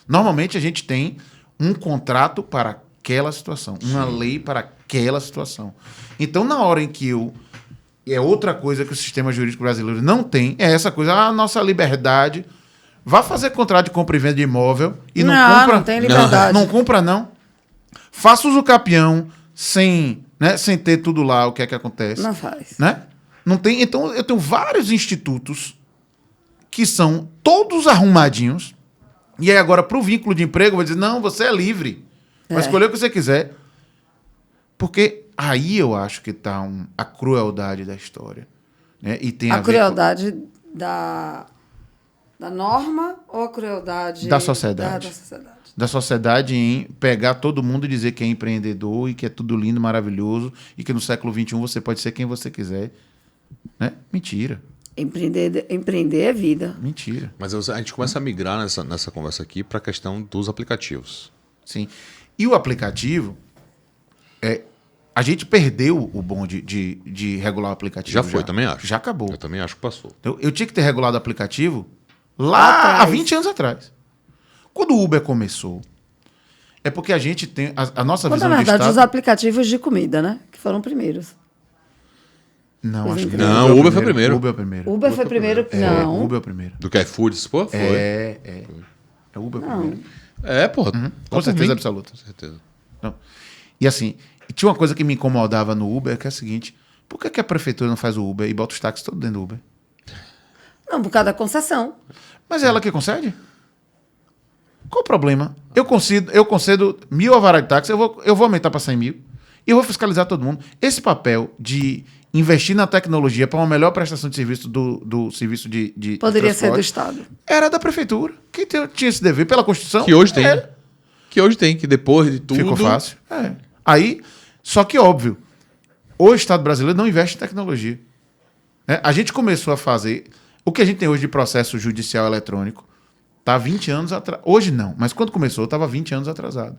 Normalmente, a gente tem um contrato para aquela situação, uma lei para aquela situação. Então, na hora em que eu... É outra coisa que o sistema jurídico brasileiro não tem, é essa coisa, a nossa liberdade... Vá fazer contrato de compra e venda de imóvel e não compra... Não tem liberdade. Não compra, não. Faça uso capião sem ter tudo lá, o que é que acontece. Não faz. Né? Não tem, então, eu tenho vários institutos que são todos arrumadinhos. E aí agora, para o vínculo de emprego, eu vou dizer, não, você é livre. Vai escolher o que você quiser. Porque aí eu acho que está a crueldade da história. Né? E tem a ver crueldade da norma ou a crueldade Da sociedade. Da sociedade? da sociedade em pegar todo mundo e dizer que é empreendedor e que é tudo lindo, maravilhoso e que no século XXI você pode ser quem você quiser. Né? Mentira. Empreender é vida. Mentira. Mas a gente começa a migrar nessa conversa aqui para a questão dos aplicativos. Sim. E o aplicativo, a gente perdeu o bonde de regular o aplicativo. Já foi, também acho. Já acabou. Eu também acho que passou. Eu tinha que ter regulado o aplicativo lá há Atrás. 20 anos atrás. Quando o Uber começou, é porque a gente tem a nossa Quando, visão na de verdade, Estado... os aplicativos de comida, né? Que foram primeiros. Não, acho que Não, o Uber foi primeiro. Uber é o primeiro. Uber foi primeiro. Não. Uber é o primeiro. Do que iFood, pô? Foi. É o Uber é o primeiro. É, porra. Com certeza absoluta. Com certeza. Não. E assim, tinha uma coisa que me incomodava no Uber, que é a seguinte: por que a prefeitura não faz o Uber e bota os táxis todos dentro do Uber? Não, por causa da concessão. Mas é ela que concede? Qual o problema? Eu concedo 1.000 alvará de táxi, eu vou aumentar para 100 mil e eu vou fiscalizar todo mundo. Esse papel de investir na tecnologia para uma melhor prestação de serviço do serviço de Poderia ser do transporte Estado. era da prefeitura, que tinha esse dever pela Constituição. Que hoje tem. Era. Que hoje tem, que depois de tudo... Ficou fácil. Aí, só que óbvio, o Estado brasileiro não investe em tecnologia. A gente começou a fazer... O que a gente tem hoje de processo judicial eletrônico está 20 anos atrás. Hoje não, mas quando começou estava 20 anos atrasado.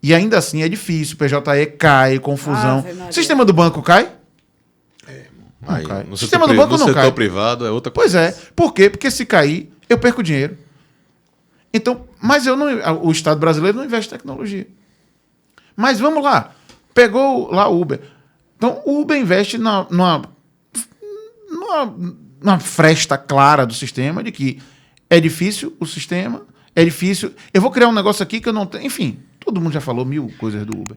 E ainda assim é difícil. PJE cai, confusão. Sistema do banco cai? Aí, cai. no Sistema setor, do banco no não setor cai. privado é outra coisa. Pois é. Por quê? Porque se cair, eu perco dinheiro. Então, mas o Estado brasileiro não investe em tecnologia. Mas vamos lá. Pegou lá o Uber. Então, o Uber investe numa fresta clara do sistema de que é difícil o sistema, é difícil. Eu vou criar um negócio aqui que eu não tenho. Enfim, todo mundo já falou 1000 coisas do Uber.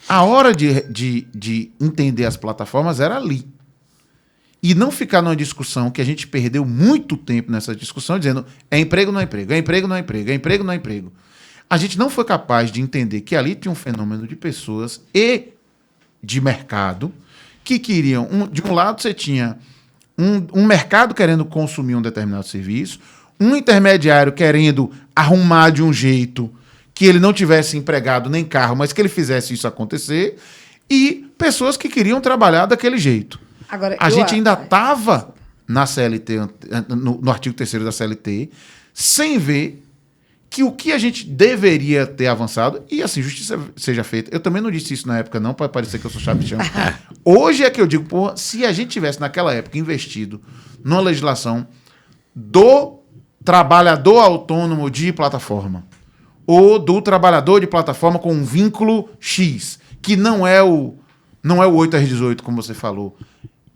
A hora de entender as plataformas era ali. E não ficar numa discussão que a gente perdeu muito tempo nessa discussão, dizendo é emprego, não é emprego, é emprego, não é emprego, é emprego, não é emprego. A gente não foi capaz de entender que ali tinha um fenômeno de pessoas e de mercado que queriam... de um lado, você tinha um mercado querendo consumir um determinado serviço, um intermediário querendo arrumar de um jeito que ele não tivesse empregado nem carro, mas que ele fizesse isso acontecer, e pessoas que queriam trabalhar daquele jeito. Agora, A gente ainda estava na CLT, no artigo 3º da CLT, sem ver que o que a gente deveria ter avançado, e assim, justiça seja feita. Eu também não disse isso na época, não, para parecer que eu sou chabichão. Hoje é que eu digo, porra, se a gente tivesse naquela época investido numa legislação do trabalhador autônomo de plataforma, ou do trabalhador de plataforma com um vínculo X, que não é o 8R18, como você falou,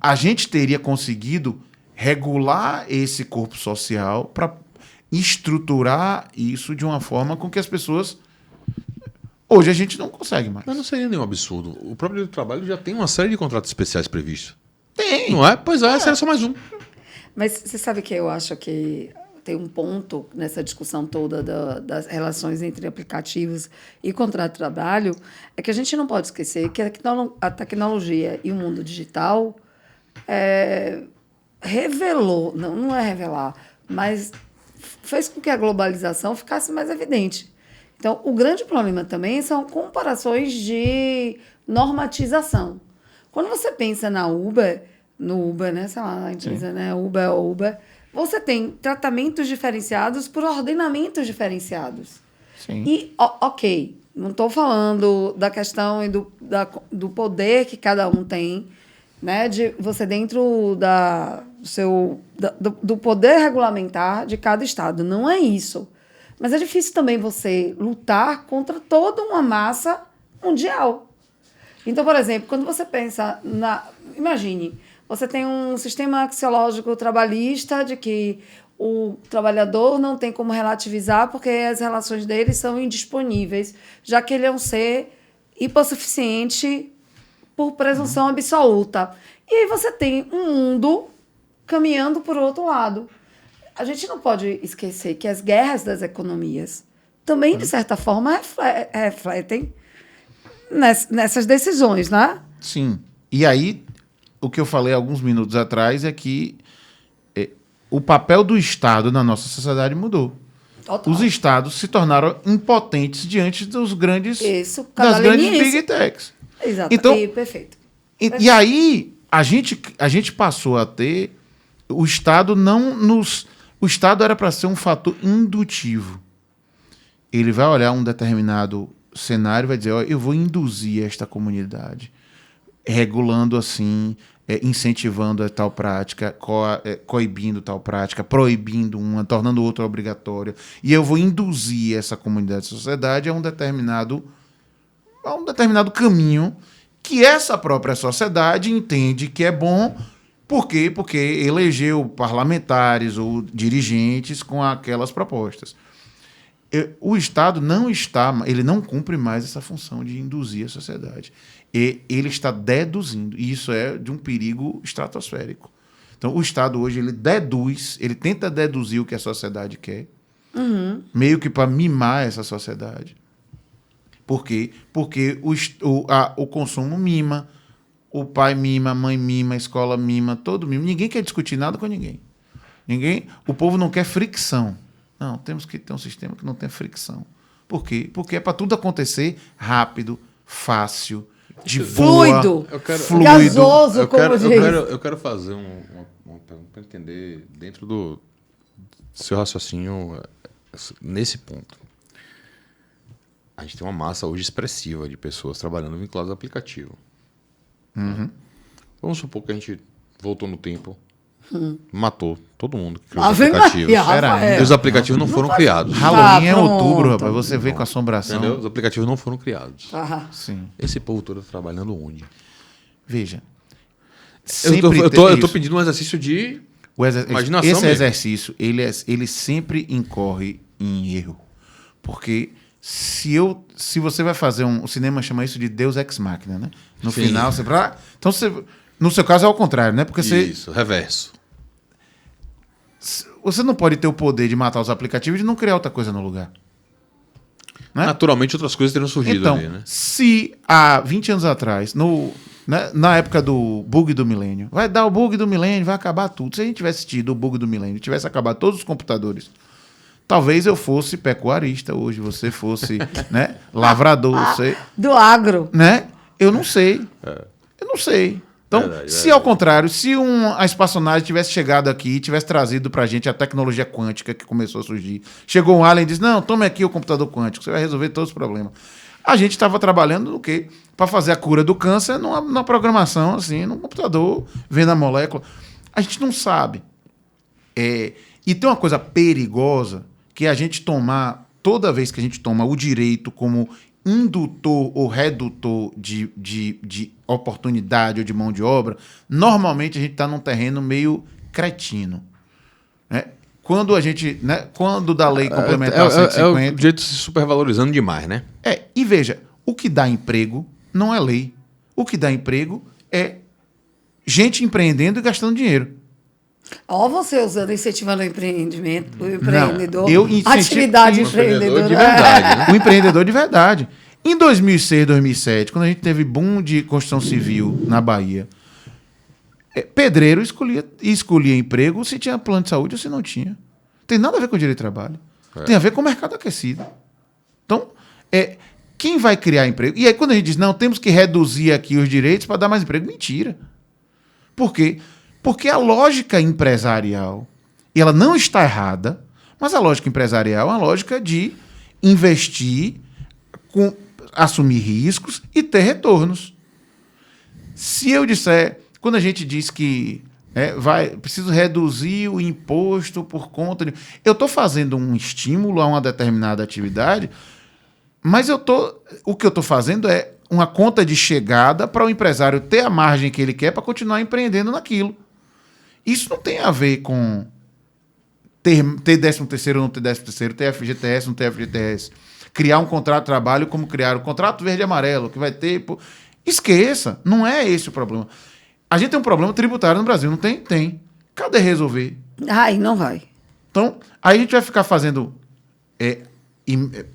a gente teria conseguido regular esse corpo social para estruturar isso de uma forma com que as pessoas... Hoje a gente não consegue mais. Mas não seria nenhum absurdo. O próprio direito do trabalho já tem uma série de contratos especiais previstos. Tem. Não é? Pois é, esse era só mais um. Mas você sabe que eu acho que tem um ponto nessa discussão toda das relações entre aplicativos e contrato de trabalho, é que a gente não pode esquecer que a tecnologia e o mundo digital revelou, não é revelar, mas fez com que a globalização ficasse mais evidente. Então, o grande problema também são comparações de normatização. Quando você pensa no Uber, né, sei lá, a empresa, né, Uber, você tem tratamentos diferenciados por ordenamentos diferenciados. Sim. E, ok, não estou falando da questão e do poder que cada um tem, né, de você dentro do poder regulamentar de cada estado. Não é isso. Mas é difícil também você lutar contra toda uma massa mundial. Então, por exemplo, quando você pensa imagine, você tem um sistema axiológico trabalhista de que o trabalhador não tem como relativizar porque as relações dele são indisponíveis, já que ele é um ser hipossuficiente por presunção absoluta. E aí você tem um mundo caminhando por outro lado. A gente não pode esquecer que as guerras das economias também, de certa forma, refletem nessas decisões, né? Sim. E aí, o que eu falei alguns minutos atrás é que o papel do Estado na nossa sociedade mudou. Total. Os Estados se tornaram impotentes diante dos grandes, Isso, das grandes Big Techs. Exato. Então, perfeito. E aí, a gente passou a ter... O Estado o Estado era para ser um fator indutivo. Ele vai olhar um determinado cenário e vai dizer, eu vou induzir esta comunidade, regulando assim, incentivando a tal prática, coibindo tal prática, proibindo uma, tornando outra obrigatória. E eu vou induzir essa comunidade, essa sociedade a um determinado caminho que essa própria sociedade entende que é bom. Por quê? Porque elegeu parlamentares ou dirigentes com aquelas propostas. O Estado ele não cumpre mais essa função de induzir a sociedade. E ele está deduzindo, e isso é de um perigo estratosférico. Então, o Estado hoje, ele tenta deduzir o que a sociedade quer, Meio que para mimar essa sociedade. Por quê? Porque o consumo mima, o pai mima, a mãe mima, a escola mima, todo mima. Ninguém quer discutir nada com ninguém. O povo não quer fricção. Não, temos que ter um sistema que não tenha fricção. Por quê? Porque é para tudo acontecer rápido, fácil, de boa, Fluido. fluido. Gasoso, como diz. Eu quero fazer uma pergunta para entender dentro do seu raciocínio nesse ponto. A gente tem uma massa hoje expressiva de pessoas trabalhando vinculadas ao aplicativo. Vamos supor que a gente voltou no tempo, matou todo mundo que criou os Ave aplicativos. Maria, Pera aí. Rafael. E os aplicativos não foram criados. Halloween é pronto. outubro, rapaz. Você vê com assombração. Entendeu? Os aplicativos não foram criados. Ah, Sim. Esse povo todo tá trabalhando onde? Veja. Eu tô isso. pedindo um exercício de imaginação Esse mesmo. exercício, ele sempre incorre em erro. Porque se você vai fazer o cinema chama isso de Deus Ex Machina, né? No Sim. final, então no seu caso é ao contrário, né? Porque Isso, reverso. você não pode ter o poder de matar os aplicativos e de não criar outra coisa no lugar. Né? Naturalmente outras coisas teriam surgido Então, ali, né? se há 20 anos atrás, na época do bug do milênio, vai dar o bug do milênio, vai acabar tudo. Se a gente tivesse tido o bug do milênio, tivesse acabado todos os computadores, talvez eu fosse pecuarista hoje, você fosse né, lavrador, você, do agro. né? Eu não sei. Eu não sei. Então, se ao contrário, se a espaçonave tivesse chegado aqui e tivesse trazido pra gente a tecnologia quântica que começou a surgir, chegou um alien e disse, não, tome aqui o computador quântico, você vai resolver todos os problemas. A gente estava trabalhando no quê? Para fazer a cura do câncer numa programação, assim, num computador, vendo a molécula. A gente não sabe. E tem uma coisa perigosa, que é a gente toda vez que a gente toma o direito como indutor ou redutor de oportunidade ou de mão de obra, normalmente a gente está num terreno meio cretino. Né? Quando a gente, né, quando da lei complementar 150... É o jeito se supervalorizando demais, né? E veja, o que dá emprego não é lei. O que dá emprego é gente empreendendo e gastando dinheiro. Ó, você usando, incentivando o empreendimento, o empreendedor. eu incentivo- Atividade o empreendedora. de verdade, né? O empreendedor de verdade. Em 2006, 2007, quando a gente teve boom de construção civil na Bahia, pedreiro escolhia emprego se tinha plano de saúde ou se não tinha. Tem nada a ver com o direito de trabalho. Tem a ver com o mercado aquecido. Então, quem vai criar emprego? E aí, quando a gente diz, não, temos que reduzir aqui os direitos para dar mais emprego, mentira. Por quê? Porque a lógica empresarial, ela não está errada, mas a lógica empresarial é uma lógica de investir, assumir riscos e ter retornos. Se eu disser, quando a gente diz que preciso reduzir o imposto por conta de... Eu estou fazendo um estímulo a uma determinada atividade, mas o que eu estou fazendo é uma conta de chegada para o empresário ter a margem que ele quer para continuar empreendendo naquilo. Isso não tem a ver com ter 13º ou não ter 13º, ter FGTS ou não ter FGTS. Criar um contrato de trabalho como criar o contrato verde e amarelo, que vai ter... Esqueça, não é esse o problema. A gente tem um problema tributário no Brasil, não tem? Tem. Cadê resolver? Ai, não vai. Então, aí a gente vai ficar fazendo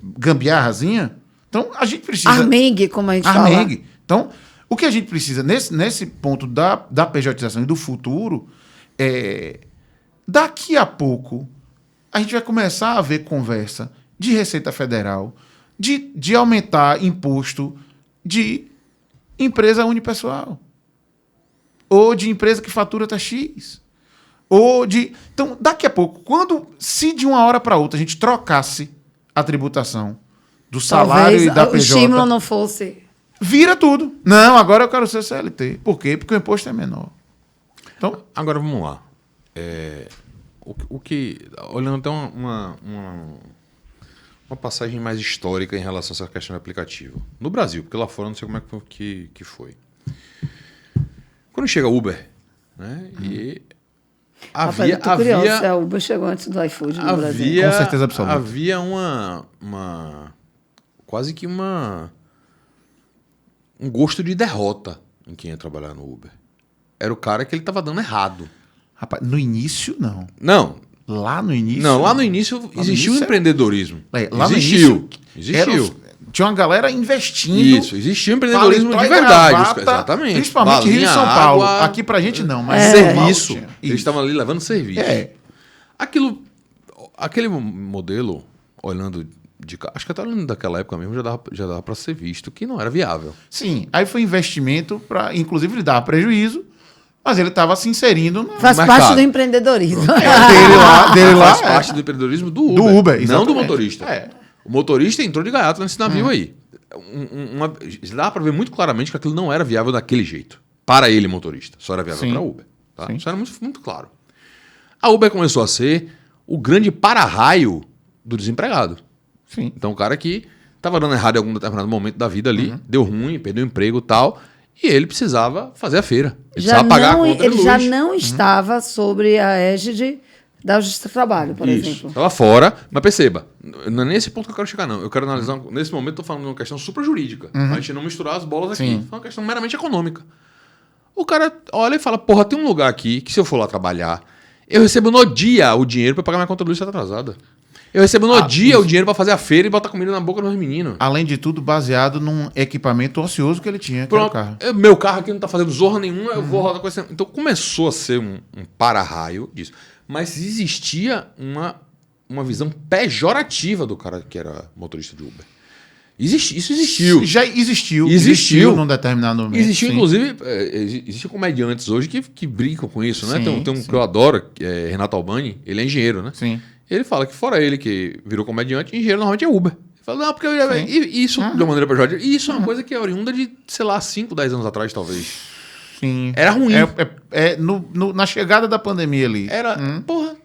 gambiarrazinha. Então, a gente precisa... Armengue, como a gente fala. Armengue. Então, o que a gente precisa nesse ponto da pejotização e do futuro daqui a pouco a gente vai começar a ver conversa de Receita Federal, de aumentar imposto de empresa unipessoal ou de empresa que fatura até X. Então, daqui a pouco, se de uma hora para outra a gente trocasse a tributação do salário e da PJ... o estímulo não fosse... Vira tudo. Não, agora eu quero ser CLT. Por quê? Porque o imposto é menor. Então, agora vamos lá. Olhando até uma passagem mais histórica em relação a essa questão do aplicativo. No Brasil, porque lá fora eu não sei como é que foi. Quando chega Uber, né? E havia... curioso se a Uber chegou antes do iFood no Brasil. Com certeza absoluta. Havia quase que um gosto de derrota em quem ia trabalhar no Uber. Era o cara que ele estava dando errado. Rapaz, no início, não. Não, Lá no início... Não, lá no início existiu o início empreendedorismo. Lá Existiu. Tinha uma galera investindo... Isso, existiu empreendedorismo paletó de e verdade. gravata, Exatamente. Principalmente Rio e Balinha, São Paulo. água, Aqui pra gente não, mas... serviço. Tinha. Eles Isso. estavam ali levando serviço. Aquele modelo, olhando acho que até olhando daquela época mesmo, já dava para ser visto que não era viável. Sim, aí foi investimento para, inclusive ele dava prejuízo, mas ele estava se inserindo no Faz mercado. parte do empreendedorismo. dele lá. Faz parte do empreendedorismo do Uber. Do Uber, não exatamente. do motorista. É. O motorista entrou de gaiato nesse navio aí. Dá para ver muito claramente que aquilo não era viável daquele jeito. Para ele, motorista. Só era viável para a Uber. Tá? Isso era muito, muito claro. A Uber começou a ser o grande para-raio do desempregado. Sim. Então, o cara que estava dando errado em algum determinado momento da vida ali, deu ruim, perdeu o emprego e tal, e ele precisava fazer a feira. Ele precisava pagar a conta de Ele luz. já não estava sobre a égide da Justiça do Trabalho, por exemplo. Estava fora, mas perceba, não é nesse ponto que eu quero chegar, não. Eu quero analisar, nesse momento, estou falando de uma questão suprajurídica, para a gente não misturar as bolas aqui. Sim. É uma questão meramente econômica. O cara olha e fala, porra, tem um lugar aqui que se eu for lá trabalhar, eu recebo no dia o dinheiro para pagar minha conta de luz se está atrasada. Eu recebo no dia o dinheiro para fazer a feira e botar comida na boca dos meninos. Além de tudo, baseado num equipamento ocioso que ele tinha, que era o carro. Meu carro aqui não tá fazendo zorra nenhuma, eu vou rodar com esse... Então começou a ser um para-raio disso. Mas existia uma visão pejorativa do cara que era motorista de Uber. Isso existiu. Já existiu. Existiu num determinado momento. Existiu, sim. inclusive, existem comediantes hoje que brincam com isso, né? Sim, Tem um sim. que eu adoro, que é Renato Albani, ele é engenheiro, né? Sim. Ele fala que fora ele que virou comediante, engenheiro normalmente é Uber. Ele fala, não, porque e isso, de uma maneira pejorativa, e isso é uma coisa que é oriunda de, sei lá, 5, 10 anos atrás, talvez. Sim. Era ruim. Na chegada da pandemia ali. Era, porra,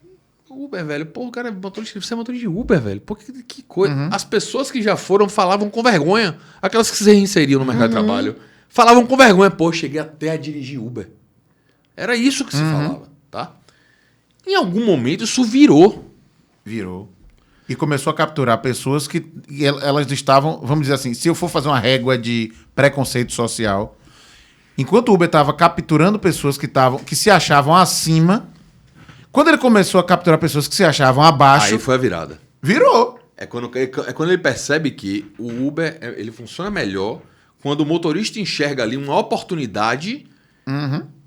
Uber, velho. Porra, o cara é motorista, você é motorista de Uber, velho. Pô, que coisa. As pessoas que já foram falavam com vergonha. Aquelas que se reinseriam no mercado de trabalho. Falavam com vergonha. Pô, cheguei até a dirigir Uber. Era isso que se falava, tá? Em algum momento isso virou. E começou a capturar pessoas que elas estavam, vamos dizer assim, se eu for fazer uma régua de preconceito social, enquanto o Uber estava capturando pessoas que se achavam acima, quando ele começou a capturar pessoas que se achavam abaixo, Aí foi a virada. virou. É quando ele percebe que o Uber ele funciona melhor quando o motorista enxerga ali uma oportunidade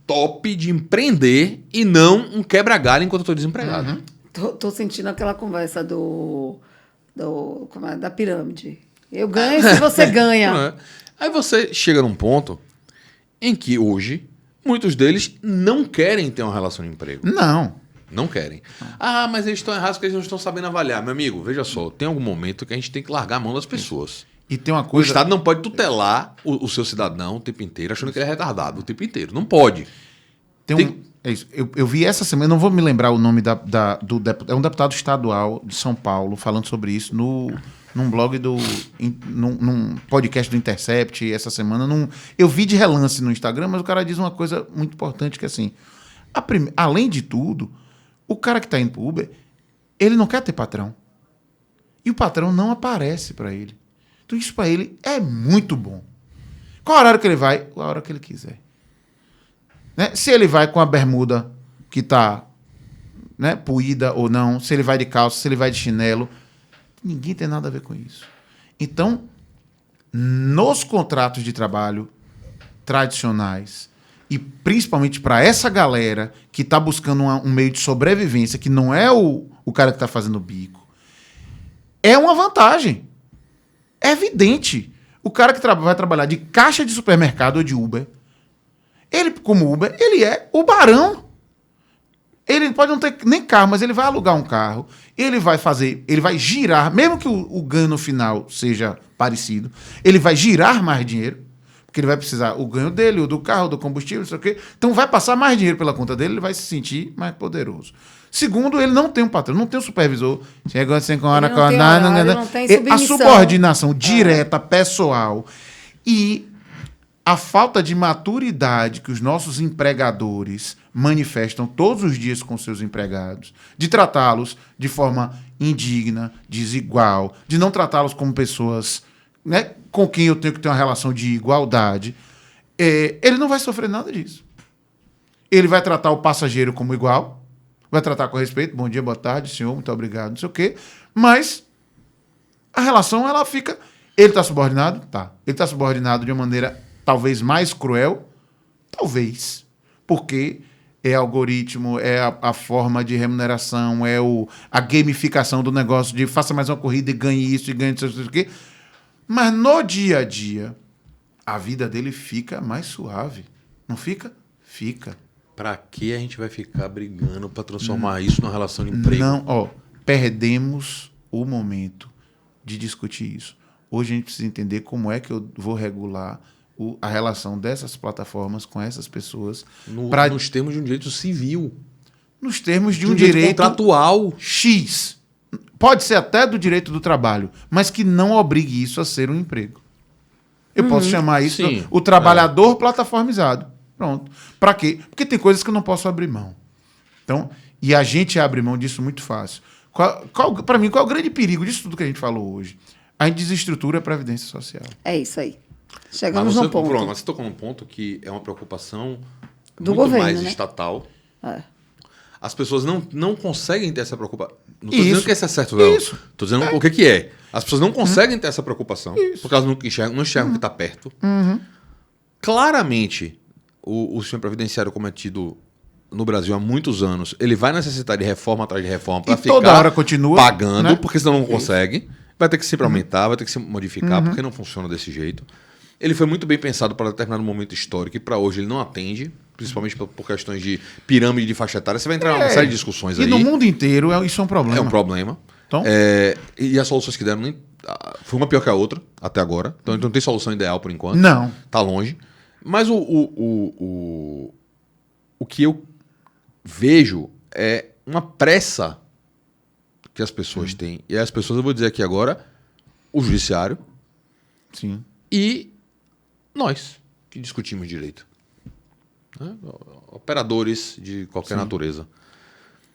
top de empreender e não um quebra-galho enquanto eu estou desempregado. Tô sentindo aquela conversa da pirâmide. Eu ganho se você ganha. Não é? Aí você chega num ponto em que hoje muitos deles não querem ter uma relação de emprego. Não querem. Ah, mas eles estão errados porque eles não estão sabendo avaliar. Meu amigo, veja só, tem algum momento que a gente tem que largar a mão das pessoas. E tem uma O coisa... Estado não pode tutelar o seu cidadão o tempo inteiro, achando que ele é retardado o tempo inteiro. Não pode. É isso. Eu vi essa semana, não vou me lembrar o nome do deputado, é um deputado estadual de São Paulo falando sobre isso num blog num podcast do Intercept essa semana. Eu vi de relance no Instagram, mas o cara diz uma coisa muito importante que assim, além de tudo, o cara que está indo pro Uber, ele não quer ter patrão. E o patrão não aparece para ele. Então isso para ele é muito bom. Qual horário que ele vai? A hora que ele quiser. Né? Se ele vai com a bermuda que está, né, puída ou não, se ele vai de calça, se ele vai de chinelo, ninguém tem nada a ver com isso. Então, nos contratos de trabalho tradicionais, e principalmente para essa galera que está buscando um meio de sobrevivência, que não é o cara que está fazendo bico, é uma vantagem. É evidente. O cara que vai trabalhar de caixa de supermercado ou de Uber, ele, como Uber, ele é o barão. Ele pode não ter nem carro, mas ele vai alugar um carro. Ele vai girar, mesmo que o ganho no final seja parecido, ele vai girar mais dinheiro, porque ele vai precisar o ganho dele, o do carro, do combustível, não sei o quê. Então vai passar mais dinheiro pela conta dele, ele vai se sentir mais poderoso. Segundo, ele não tem um patrão, não tem um supervisor. Chegou assim com hora, não tem submissão. A subordinação direta, pessoal e a falta de maturidade que os nossos empregadores manifestam todos os dias com seus empregados, de tratá-los de forma indigna, desigual, de não tratá-los como pessoas, né, com quem eu tenho que ter uma relação de igualdade, ele não vai sofrer nada disso. Ele vai tratar o passageiro como igual, vai tratar com respeito, bom dia, boa tarde, senhor, muito obrigado, não sei o quê, mas a relação, ela fica... Ele está subordinado? Tá. Ele está subordinado de uma maneira talvez mais cruel? Talvez. Porque é algoritmo, é a forma de remuneração, é a gamificação do negócio de faça mais uma corrida e ganhe isso, e ganhe isso, o quê. Mas no dia a dia, a vida dele fica mais suave. Não fica? Fica. Pra que a gente vai ficar brigando pra transformar isso numa relação de emprego? Não, perdemos o momento de discutir isso. Hoje a gente precisa entender como é que eu vou regular a relação dessas plataformas com essas pessoas. Nos termos de um direito civil. Nos termos de um direito contratual. X. Pode ser até do direito do trabalho, mas que não obrigue isso a ser um emprego. Eu posso chamar isso o trabalhador plataformizado. Pronto. Para quê? Porque tem coisas que eu não posso abrir mão. Então, e a gente abre mão disso muito fácil. Para mim, qual é o grande perigo disso tudo que a gente falou hoje? A gente desestrutura a Previdência Social. É isso aí. Chegamos no ponto. Pronto, mas você tocou num ponto que é uma preocupação do muito governo, mais né? estatal. É. As pessoas não conseguem ter essa preocupação. Não estou Isso. dizendo que isso é certo, não. Isso. Estou dizendo o que é. As pessoas não conseguem ter essa preocupação. Porque elas não enxergam que está perto. Claramente, o sistema previdenciário cometido no Brasil há muitos anos, ele vai necessitar de reforma atrás de reforma para ficar toda hora continua, pagando, né? porque senão não consegue. Vai ter que sempre aumentar, vai ter que se modificar, porque não funciona desse jeito. Ele foi muito bem pensado para determinado momento histórico e para hoje ele não atende, principalmente por questões de pirâmide de faixa etária. Você vai entrar numa série de discussões aí. E no mundo inteiro isso é um problema. É um problema. Então? E as soluções que deram, foi uma pior que a outra até agora. Então não tem solução ideal por enquanto. Não. Tá longe. Mas o que eu vejo é uma pressa que as pessoas têm. E as pessoas, eu vou dizer aqui agora, o judiciário Sim. e nós, que discutimos direito. Né? Operadores de qualquer natureza.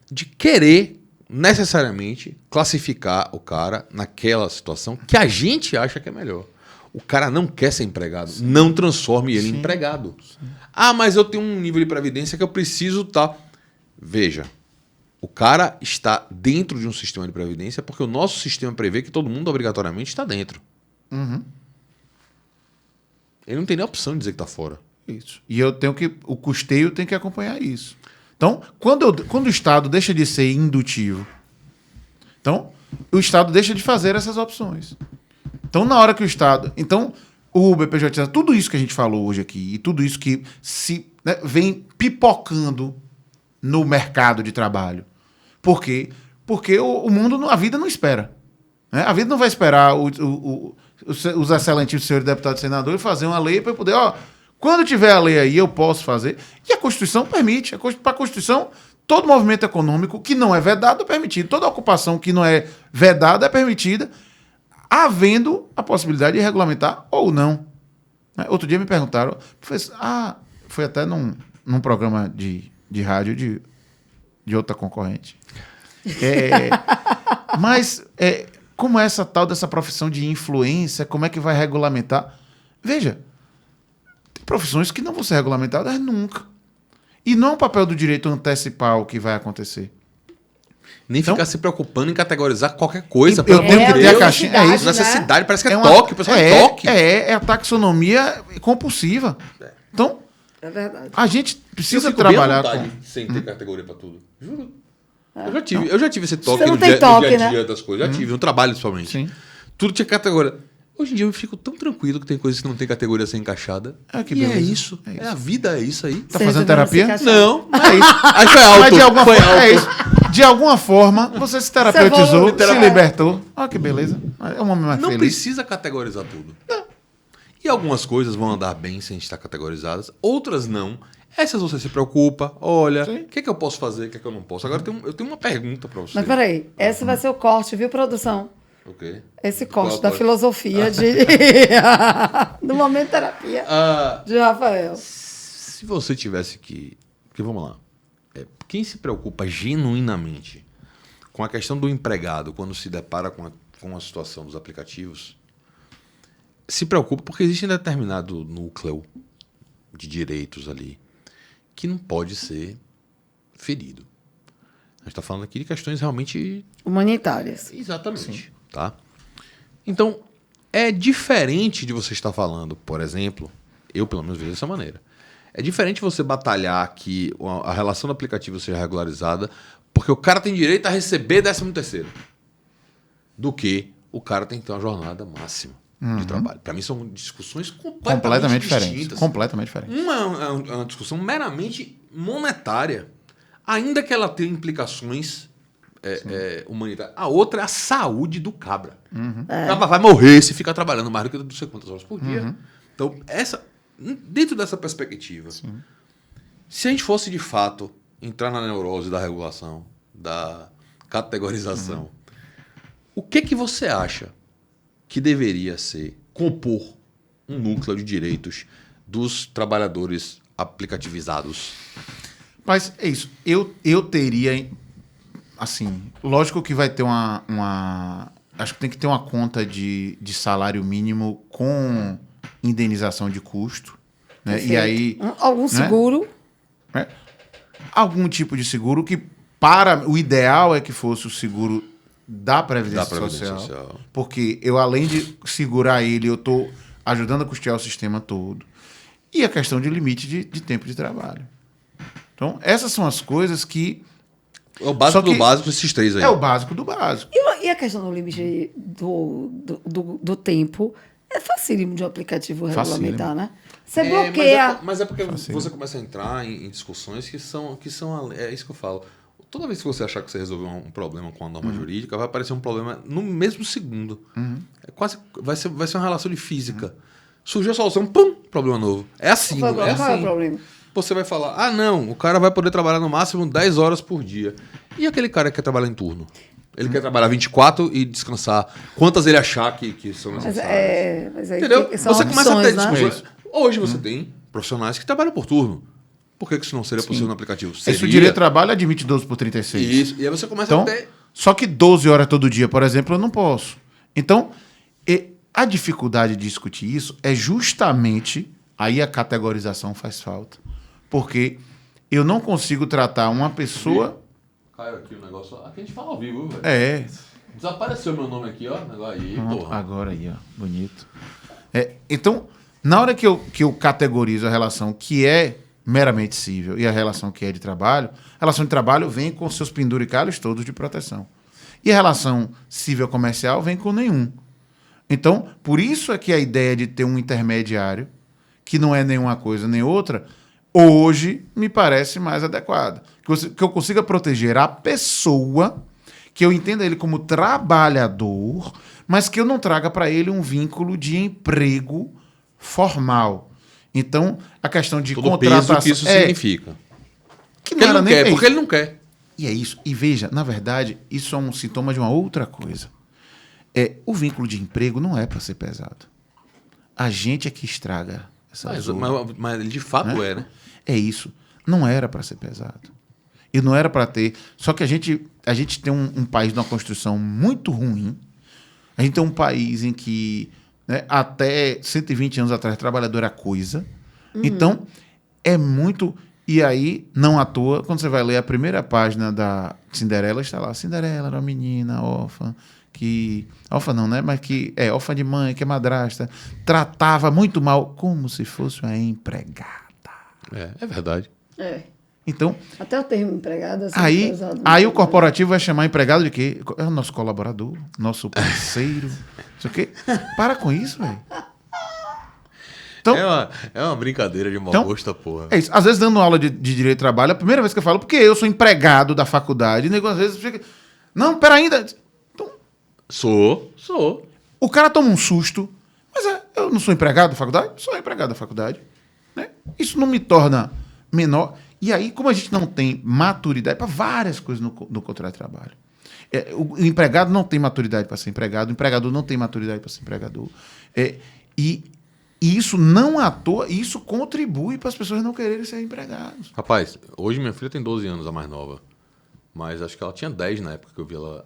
De querer necessariamente classificar o cara naquela situação que a gente acha que é melhor. O cara não quer ser empregado. Não transforme ele em empregado. Ah, mas eu tenho um nível de previdência que eu preciso estar... Veja, o cara está dentro de um sistema de previdência porque o nosso sistema prevê que todo mundo obrigatoriamente está dentro. Ele não tem nem a opção de dizer que está fora. Isso. E o custeio tem que acompanhar isso. Então, quando o Estado deixa de ser indutivo, então, o Estado deixa de fazer essas opções. Então, na hora que o Estado... Então, o BPJS, tudo isso que a gente falou hoje aqui, e tudo isso que vem pipocando no mercado de trabalho. Por quê? Porque o mundo, a vida não espera. Né? A vida não vai esperar os excelentíssimos senhores deputados e senadores fazer uma lei para poder... Quando tiver a lei aí, eu posso fazer. E a Constituição permite. Para a Constituição, todo movimento econômico que não é vedado é permitido. Toda ocupação que não é vedada é permitida, havendo a possibilidade de regulamentar ou não. Outro dia me perguntaram, foi até num programa de rádio de outra concorrente. Mas como é essa tal dessa profissão de influência, como é que vai regulamentar? Veja, tem profissões que não vão ser regulamentadas nunca. E não é um papel do direito antecipar o que vai acontecer. Nem ficar se preocupando em categorizar qualquer coisa. Eu tenho que ter a caixinha. É isso. Necessidade, parece que é toque. O pessoal é toque. É a taxonomia compulsiva. Então, é verdade. a gente precisa eu trabalhar sem ter categoria para tudo. Juro. Eu já tive esse toque Você não no tem dia toque, a dia né? das coisas. Já tive, no trabalho principalmente. Sim. Tudo tinha categoria. Hoje em dia eu fico tão tranquilo que tem coisas que não tem categoria a ser encaixada. Que e beleza. é isso. É a vida, é isso aí. Tá fazendo terapia? Não. É isso. Aí foi alto. Mas de alguma foi forma, alto. é isso. De alguma forma, você se terapeutizou, Você se libertou. Olha que beleza. É um homem mais Não feliz. precisa categorizar tudo. Não. E algumas coisas vão andar bem sem estar categorizadas, outras não. Essas você se preocupa, olha, o que eu posso fazer, o que eu não posso. Agora eu tenho uma pergunta para você. Mas peraí, esse vai ser o corte, viu, produção? O quê? Esse corte Qual da corte? filosofia do momento terapia de Rafael. Se você tivesse que vamos lá. Quem se preocupa genuinamente com a questão do empregado quando se depara com a situação dos aplicativos, se preocupa porque existe um determinado núcleo de direitos ali que não pode ser ferido. A gente está falando aqui de questões realmente... Humanitárias. Exatamente. Tá? Então, é diferente de você estar falando, por exemplo, eu pelo menos vejo dessa maneira. É diferente você batalhar que a relação do aplicativo seja regularizada porque o cara tem direito a receber 13º, do que o cara tem que ter uma jornada máxima de trabalho. Para mim são discussões completamente distintas. Completamente diferente. Uma é uma discussão meramente monetária, ainda que ela tenha implicações humanitárias. A outra é a saúde do cabra. O cabra vai morrer se ficar trabalhando mais do que não sei quantas horas por dia. Então, dentro dessa perspectiva, se a gente fosse de fato entrar na neurose da regulação, da categorização, o que você acha que deveria compor um núcleo de direitos dos trabalhadores aplicativizados? Mas é isso. Eu teria, assim, lógico que vai ter acho que tem que ter uma conta de salário mínimo com indenização de custo, né? Perfeito. E aí, algum seguro. né? Algum tipo de seguro que o ideal é que fosse o seguro da Previdência Social, porque eu, além de segurar ele, eu estou ajudando a custear o sistema todo. E a questão de limite de tempo de trabalho. Então, essas são as coisas que... É o básico do básico, esses três aí. É o básico do básico. E a questão do limite do tempo é facílimo de um aplicativo regulamentar, né? Você bloqueia... Mas é porque você começa a entrar em discussões que são... É isso que eu falo. Toda vez que você achar que você resolveu um problema com a norma jurídica, vai aparecer um problema no mesmo segundo. É quase, vai ser uma relação de física. Surgiu a solução, pum, problema novo. É assim. Qual é o problema? Você vai falar, não, o cara vai poder trabalhar no máximo 10 horas por dia. E aquele cara que quer trabalhar em turno? Ele quer trabalhar 24 e descansar quantas ele achar que são necessárias. Mas aí entendeu? são Você começa a ter opções, né? discussões. Hoje você tem profissionais que trabalham por turno. Por que isso não seria possível no aplicativo? Isso, o direito de trabalho admite 12 por 36. Isso. E aí você começa Então, a ter... só que 12 horas todo dia, por exemplo, eu não posso. Então, a dificuldade de discutir isso é justamente... Aí a categorização faz falta. Porque eu não consigo tratar uma pessoa... Caiu aqui o negócio. Aqui a gente fala ao vivo, velho. Desapareceu meu nome aqui, ó. Negócio aí, porra. Agora aí, ó. Bonito. Então, na hora que eu categorizo a relação que é meramente cível e a relação que é de trabalho, a relação de trabalho vem com seus penduricalhos todos de proteção. E a relação cível comercial vem com nenhum. Então, por isso é que a ideia de ter um intermediário, que não é nenhuma coisa nem outra, hoje me parece mais adequada. Que eu consiga proteger a pessoa, que eu entenda ele como trabalhador, mas que eu não traga para ele um vínculo de emprego formal. Então, a questão de todo contratação... peso que isso significa. Que porque ele não quer, porque ele não quer. E é isso. E veja, na verdade, isso é um sintoma de uma outra coisa. O vínculo de emprego não é para ser pesado. A gente é que estraga essa mas ele de fato né? É isso. Não era para ser pesado. E não era para ter... Só que a gente tem um país de uma construção muito ruim. A gente tem um país em que... Né, até 120 anos atrás, trabalhador era coisa. Então, é muito... E aí, não à toa, quando você vai ler a primeira página da Cinderela, está lá, Cinderela era uma menina órfã, que... Órfã não, né? Mas que é órfã de mãe, que é madrasta, tratava muito mal, como se fosse uma empregada. É verdade. Então... Até o termo empregada... Aí o corporativo vai chamar empregado de quê? É o nosso colaborador, nosso parceiro, não sei o quê. Para com isso, velho. Então, é uma brincadeira de mau gosto, porra. É isso. Às vezes, dando aula de direito de trabalho, a primeira vez que eu falo, porque eu sou empregado da faculdade, e nego, às vezes fica... Não, pera ainda. Então, sou. O cara toma um susto. Mas eu não sou empregado da faculdade? Sou empregado da faculdade. Né? Isso não me torna menor. E aí, como a gente não tem maturidade para várias coisas no contrato de trabalho. O empregado não tem maturidade para ser empregado, o empregador não tem maturidade para ser empregador. E isso não à toa, isso contribui para as pessoas não quererem ser empregados. Rapaz, hoje minha filha tem 12 anos, a mais nova. Mas acho que ela tinha 10 na época que eu vi ela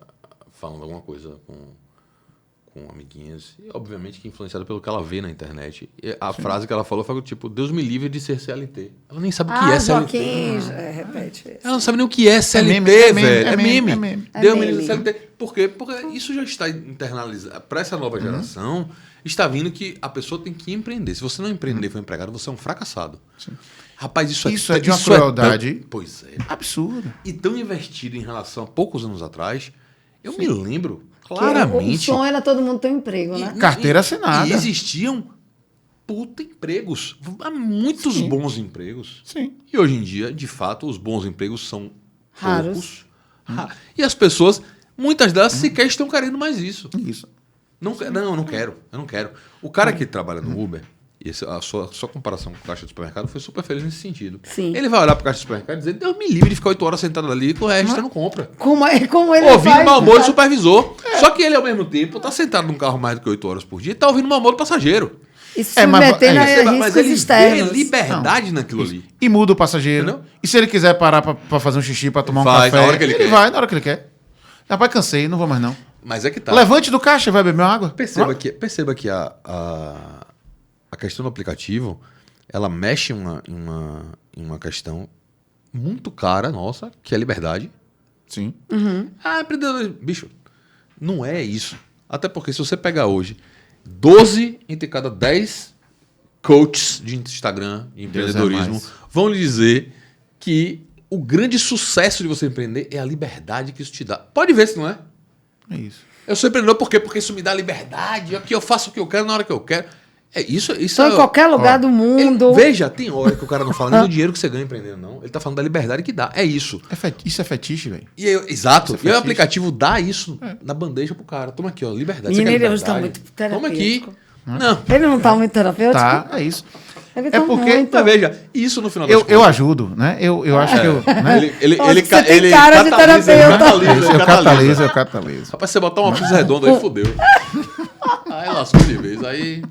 falando alguma coisa com com amiguinhas, e obviamente que influenciada pelo que ela vê na internet. E a frase que ela falou foi tipo, Deus me livre de ser CLT. Ela nem sabe o que é CLT. Repete. Ela não sabe nem o que é CLT, velho. É meme. Deus me livre de CLT. Por quê? Porque isso já está internalizado. Para essa nova geração, está vindo que a pessoa tem que empreender. Se você não empreender e for empregado, você é um fracassado. Sim. Rapaz, isso é de uma crueldade. Pois é. Absurda. E tão investido em relação a poucos anos atrás, eu me lembro claramente. O sonho era todo mundo ter um emprego, né? Carteira assinada. E existiam empregos. Há muitos bons empregos. Sim. E hoje em dia, de fato, os bons empregos são Raros. poucos. E as pessoas, muitas delas, sequer estão querendo mais isso. Isso. Não, eu não quero. O cara que trabalha no Uber, e a sua comparação com o caixa do supermercado foi super feliz nesse sentido. Sim. Ele vai olhar pro caixa do supermercado e dizer, Deus me livre de ficar 8 horas sentado ali, que o resto você não compra. Como ele Ouvindo faz, o mau humor do supervisor. Só que ele, ao mesmo tempo, tá sentado num carro mais do que 8 horas por dia e tá ouvindo o mau humor do passageiro. E submetendo a Mas riscos ele externos. vê liberdade naquilo ali. E muda o passageiro. Entendeu? E se ele quiser parar pra fazer um xixi, pra tomar um Faz, café, na hora que ele quer. vai na hora que ele quer. Rapaz, cansei, não vou mais não. Mas é que tá. Levante do caixa, vai beber uma água. Perceba que a questão do aplicativo, ela mexe em uma questão muito cara nossa, que é a liberdade. Sim. Empreendedor, bicho, não é isso. Até porque se você pegar hoje 12 entre cada 10 coaches de Instagram, de empreendedorismo, vão lhe dizer que o grande sucesso de você empreender é a liberdade que isso te dá. Pode ver se não é. É isso. Eu sou empreendedor por quê? Porque isso me dá liberdade, aqui eu faço o que eu quero na hora que eu quero. Isso Estou em qualquer lugar do mundo. Veja, tem hora que o cara não fala nem do dinheiro que você ganha empreendendo, não. Ele tá falando da liberdade que dá. É isso. Isso é fetiche, velho. Exato. E o aplicativo dá isso na bandeja pro cara. Toma aqui, ó, liberdade. Menino, você quer ele hoje tá liberdade? muito terapêutico. Toma aqui. Não. Ele não tá muito terapêutico? Tá, é isso. Ele É tá porque- muito. Mas veja, isso no final das contas. Eu ajudo, né? Eu acho que eu... Né? Você tem cara de terapeuta. Eu cataliso. Rapaz, você botar uma pizza redonda aí, fodeu. Aí lascou de vez. Aí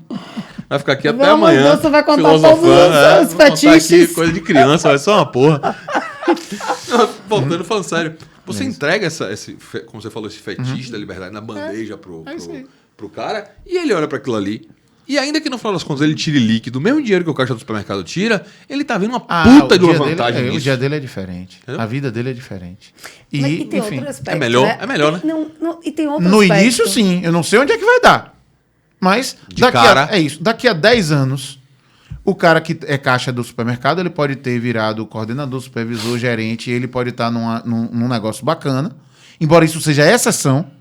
vai ficar aqui até Meu amor, amanhã. você vai contar filosofando, todos os Vou contar fetiches. aqui coisa de criança, vai ser uma porra. Não, voltando, falando sério. Você entrega como você falou, esse fetiche da liberdade na bandeja pro cara, e ele olha para aquilo ali. E ainda que no final das contas ele tire líquido, o mesmo dinheiro que o caixa do supermercado tira, ele tá vendo uma puta de uma vantagem nisso. O dia dele é diferente. Entendeu? A vida dele é diferente. E, Mas e tem enfim, outro aspecto. é melhor, né? E tem outro no aspecto. início, sim. Eu não sei onde é que vai dar. Mas daqui a 10 anos, o cara que é caixa do supermercado, ele pode ter virado coordenador, supervisor, gerente, ele pode estar num negócio bacana. Embora isso seja exceção,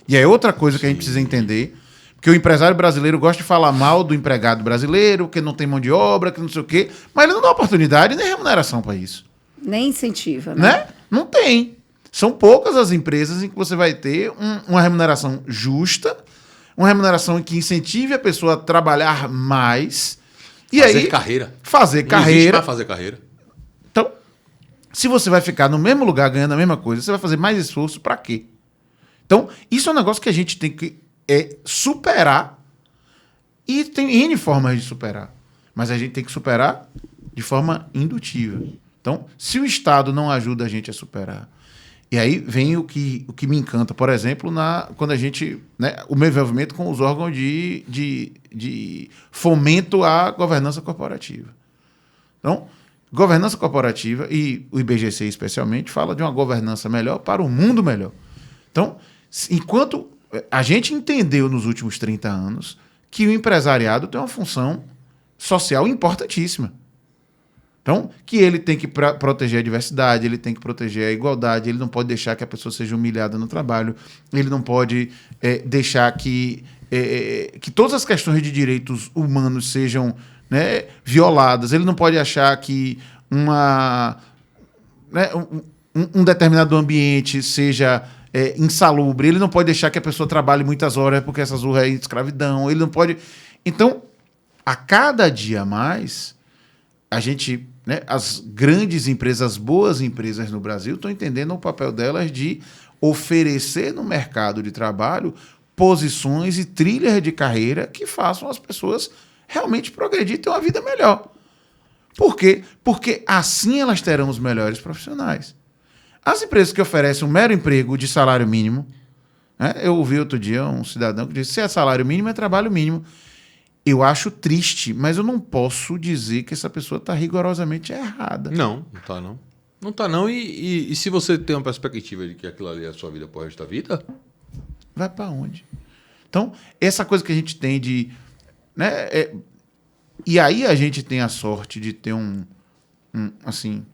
e é outra coisa que a gente precisa entender. Porque o empresário brasileiro gosta de falar mal do empregado brasileiro, que não tem mão de obra, que não sei o quê, mas ele não dá oportunidade nem remuneração para isso. Nem incentiva, Né? Não tem. São poucas as empresas em que você vai ter uma remuneração justa, uma remuneração que incentive a pessoa a trabalhar mais. E Fazer aí, carreira. Fazer Não carreira. existe mais fazer carreira. Então, se você vai ficar no mesmo lugar ganhando a mesma coisa, você vai fazer mais esforço para quê? Então, isso é um negócio que a gente tem que superar. E tem N formas de superar. Mas a gente tem que superar de forma indutiva. Então, se o Estado não ajuda a gente a superar, e aí vem o que me encanta, por exemplo, quando a gente... Né, o meu envolvimento com os órgãos de fomento à governança corporativa. Então, governança corporativa, e o IBGC especialmente, fala de uma governança melhor para um mundo melhor. Então, enquanto a gente entendeu nos últimos 30 anos que o empresariado tem uma função social importantíssima. Então, que ele tem que proteger a diversidade, ele tem que proteger a igualdade, ele não pode deixar que a pessoa seja humilhada no trabalho, ele não pode deixar que todas as questões de direitos humanos sejam, né, violadas, ele não pode achar que um determinado ambiente seja insalubre, ele não pode deixar que a pessoa trabalhe muitas horas porque essas horas é escravidão, ele não pode... Então, a cada dia mais, a gente... Né, as grandes empresas, as boas empresas no Brasil estão entendendo o papel delas de oferecer no mercado de trabalho posições e trilhas de carreira que façam as pessoas realmente progredir e ter uma vida melhor. Por quê? Porque assim elas terão os melhores profissionais. As empresas que oferecem um mero emprego de salário mínimo, Né? Eu ouvi outro dia um cidadão que disse: se é salário mínimo, é trabalho mínimo. Eu acho triste, mas eu não posso dizer que essa pessoa está rigorosamente errada. Não tá não. Não tá não. E se você tem uma perspectiva de que aquilo ali é a sua vida pro resto da vida, Vai para onde? Então, essa coisa que a gente tem de... Né, e aí a gente tem a sorte de ter assim...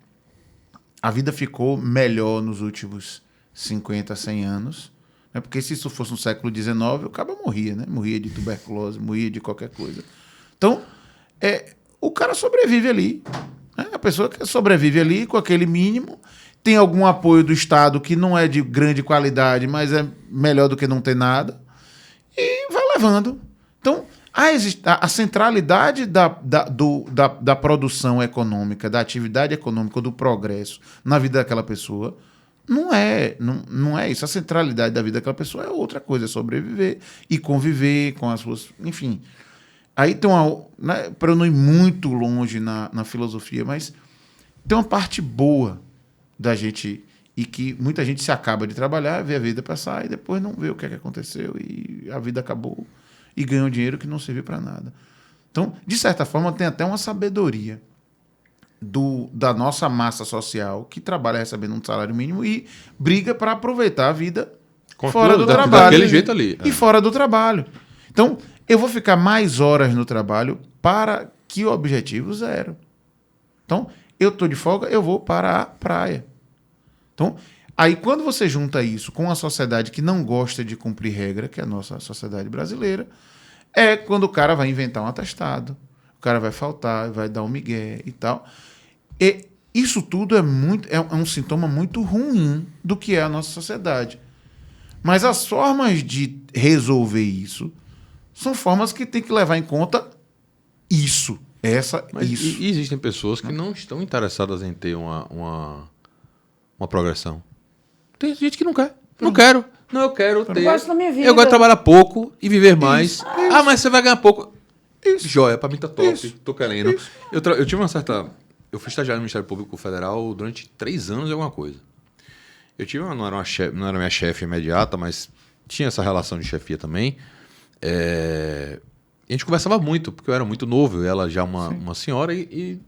A vida ficou melhor nos últimos 50, 100 anos. Né? Porque se isso fosse no século XIX, o cara morria, né? Morria de tuberculose, morria de qualquer coisa. Então, o cara sobrevive ali. Né? A pessoa que sobrevive ali com aquele mínimo, tem algum apoio do Estado que não é de grande qualidade, mas é melhor do que não ter nada, e vai levando. Então, a centralidade da produção econômica, da atividade econômica, do progresso na vida daquela pessoa, não é isso. A centralidade da vida daquela pessoa é outra coisa, é sobreviver e conviver com as suas... Enfim, aí tem uma... Né, para eu não ir muito longe na filosofia, mas tem uma parte boa da gente, e que muita gente se acaba de trabalhar, vê a vida passar e depois não vê o que é que aconteceu e a vida acabou e ganhou dinheiro que não serviu para nada. Então, de certa forma, tem até uma sabedoria da nossa massa social que trabalha recebendo um salário mínimo e briga para aproveitar a vida fora do trabalho. Daquele jeito ali. E fora do trabalho. Então, eu vou ficar mais horas no trabalho para que objetivo zero. Então, eu estou de folga, eu vou para a praia. Então, aí quando você junta isso com a sociedade que não gosta de cumprir regra, que é a nossa sociedade brasileira, é quando o cara vai inventar um atestado, o cara vai faltar, vai dar um migué e tal. E isso tudo é um sintoma muito ruim do que é a nossa sociedade. Mas as formas de resolver isso são formas que tem que levar em conta isso. E existem pessoas que não estão interessadas em ter uma progressão. Tem gente que não quer. Não quero. Não, eu quero ter. Eu gosto da minha vida. Eu gosto de trabalhar pouco e viver mais. Isso. Ah, mas você vai ganhar pouco. Isso. Joia, pra mim tá top. Isso. Tô querendo. Eu tive uma certa... Eu fui estagiário no Ministério Público Federal durante 3 anos e alguma coisa. Eu tive não era minha chefe imediata, mas tinha essa relação de chefia também. E a gente conversava muito, porque eu era muito novo, ela já uma senhora, e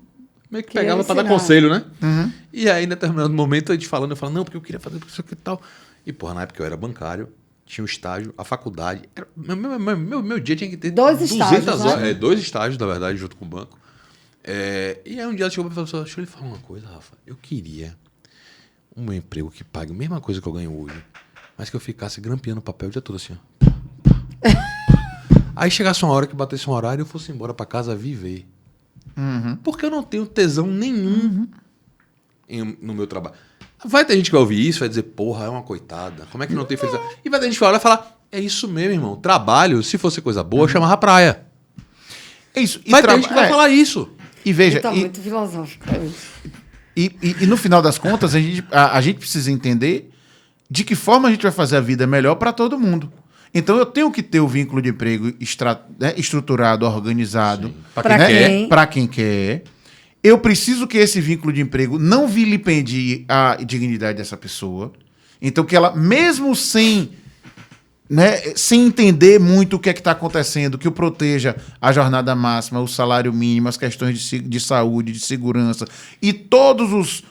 meio que pegava para dar conselho, né? Uhum. E aí, em determinado momento, a gente falando, eu falava, não, porque eu queria fazer isso aqui e tal. E, porra, na época eu era bancário, tinha um estágio, a faculdade. Meu dia tinha que ter 2 estágios, horas. né? 2 estágios, na verdade, junto com o banco. E aí um dia ela chegou pra mim e falou, deixa eu lhe falar uma coisa, Rafa. Eu queria um emprego que pague a mesma coisa que eu ganho hoje, mas que eu ficasse grampeando papel o dia todo assim, ó. Aí chegasse uma hora que batesse um horário e eu fosse embora pra casa viver. Uhum. Porque eu não tenho tesão nenhum no meu trabalho. Vai ter gente que vai ouvir isso, vai dizer, porra, é uma coitada. Como é que não tem felicidade? E vai ter gente que vai olhar e falar, é isso mesmo, irmão. Trabalho, se fosse coisa boa, chamava praia. É isso. Vai ter gente que vai falar isso. E veja... Tá muito filosófico. E no final das contas, a gente precisa entender de que forma a gente vai fazer a vida melhor para todo mundo. Então, eu tenho que ter o vínculo de emprego estruturado, organizado. Para quem quer. Eu preciso que esse vínculo de emprego não vilipendie a dignidade dessa pessoa. Então, que ela, mesmo sem entender muito o que é que está acontecendo, que o proteja a jornada máxima, o salário mínimo, as questões de saúde, de segurança e todos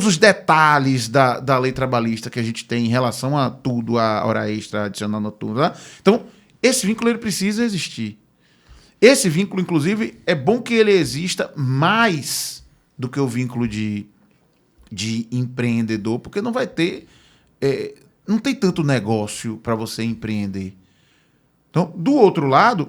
os detalhes da lei trabalhista que a gente tem em relação a tudo, a hora extra, adicional noturno. Tá? Então, esse vínculo ele precisa existir. Esse vínculo, inclusive, é bom que ele exista mais do que o vínculo de empreendedor, porque não vai ter... não tem tanto negócio para você empreender. Então, do outro lado,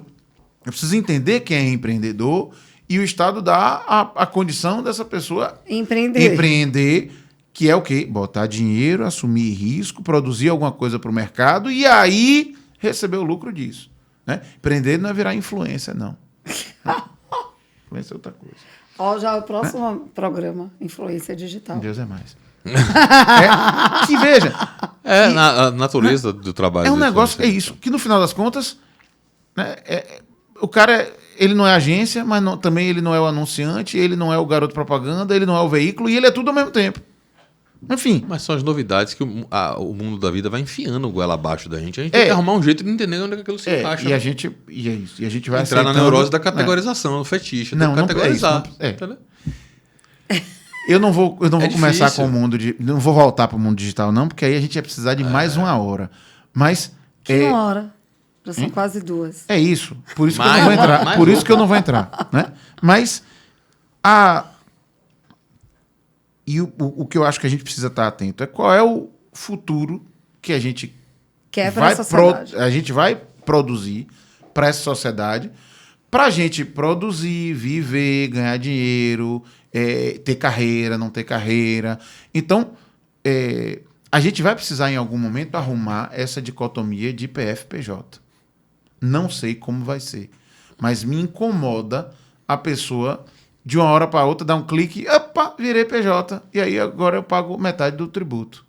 eu preciso entender quem é empreendedor e o Estado dá a condição dessa pessoa empreender, que é o quê? Botar dinheiro, assumir risco, produzir alguma coisa para o mercado e aí receber o lucro disso. Né? Empreender não é virar influência, não. Influência é outra coisa. Ó, já o próximo programa, Influência Digital. Deus é mais. Que veja. A natureza do trabalho. É um negócio, é isso. Que no final das contas, né, o cara, ele não é agência, mas também ele não é o anunciante, ele não é o garoto propaganda, ele não é o veículo, e ele é tudo ao mesmo tempo. Enfim. Mas são as novidades que o mundo da vida vai enfiando goela abaixo da gente. A gente tem que arrumar um jeito de entender onde é que aquilo se encaixa. E a gente vai entrar na neurose da categorização, fetiche. Não, tem que categorizar. Entendeu? Eu não vou começar com o mundo de... Não vou voltar para o mundo digital, não, porque aí a gente ia precisar de mais uma hora. Mas... Uma hora. Já são quase 2. É isso. Por isso que eu não vou entrar. Por isso que eu não vou entrar. Né? Mas... E o que eu acho que a gente precisa estar atento é qual é o futuro que a gente a gente vai produzir para essa sociedade, para a gente produzir, viver, ganhar dinheiro, ter carreira, não ter carreira. Então, a gente vai precisar em algum momento arrumar essa dicotomia de PF-PJ. Não sei como vai ser, mas me incomoda a pessoa... de uma hora para outra, dar um clique, opa, virei PJ, e aí agora eu pago metade do tributo.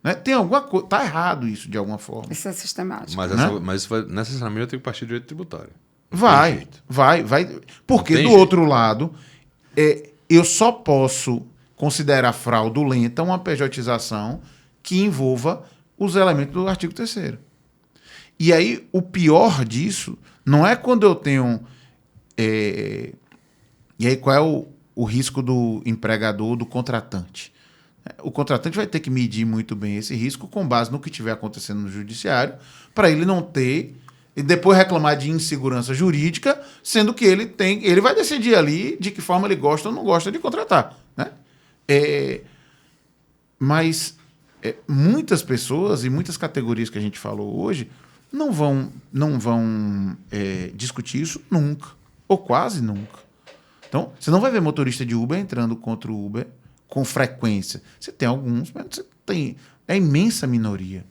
Né? Tem alguma coisa, tá errado isso de alguma forma. Isso é sistemático. Mas isso vai, necessariamente vai ter que partir do direito tributário. Vai. Porque do outro lado, eu só posso considerar fraudulenta uma pejotização que envolva os elementos do artigo 3º. E aí, o pior disso não é quando eu tenho... E aí, qual é o risco do empregador, do contratante? O contratante vai ter que medir muito bem esse risco com base no que estiver acontecendo no judiciário, para ele não ter e depois reclamar de insegurança jurídica, sendo que ele vai decidir ali de que forma ele gosta ou não gosta de contratar. Né? Mas muitas pessoas e muitas categorias que a gente falou hoje não vão discutir isso nunca, ou quase nunca. Então, você não vai ver motorista de Uber entrando contra o Uber com frequência. Você tem alguns, mas você tem... É a imensa minoria.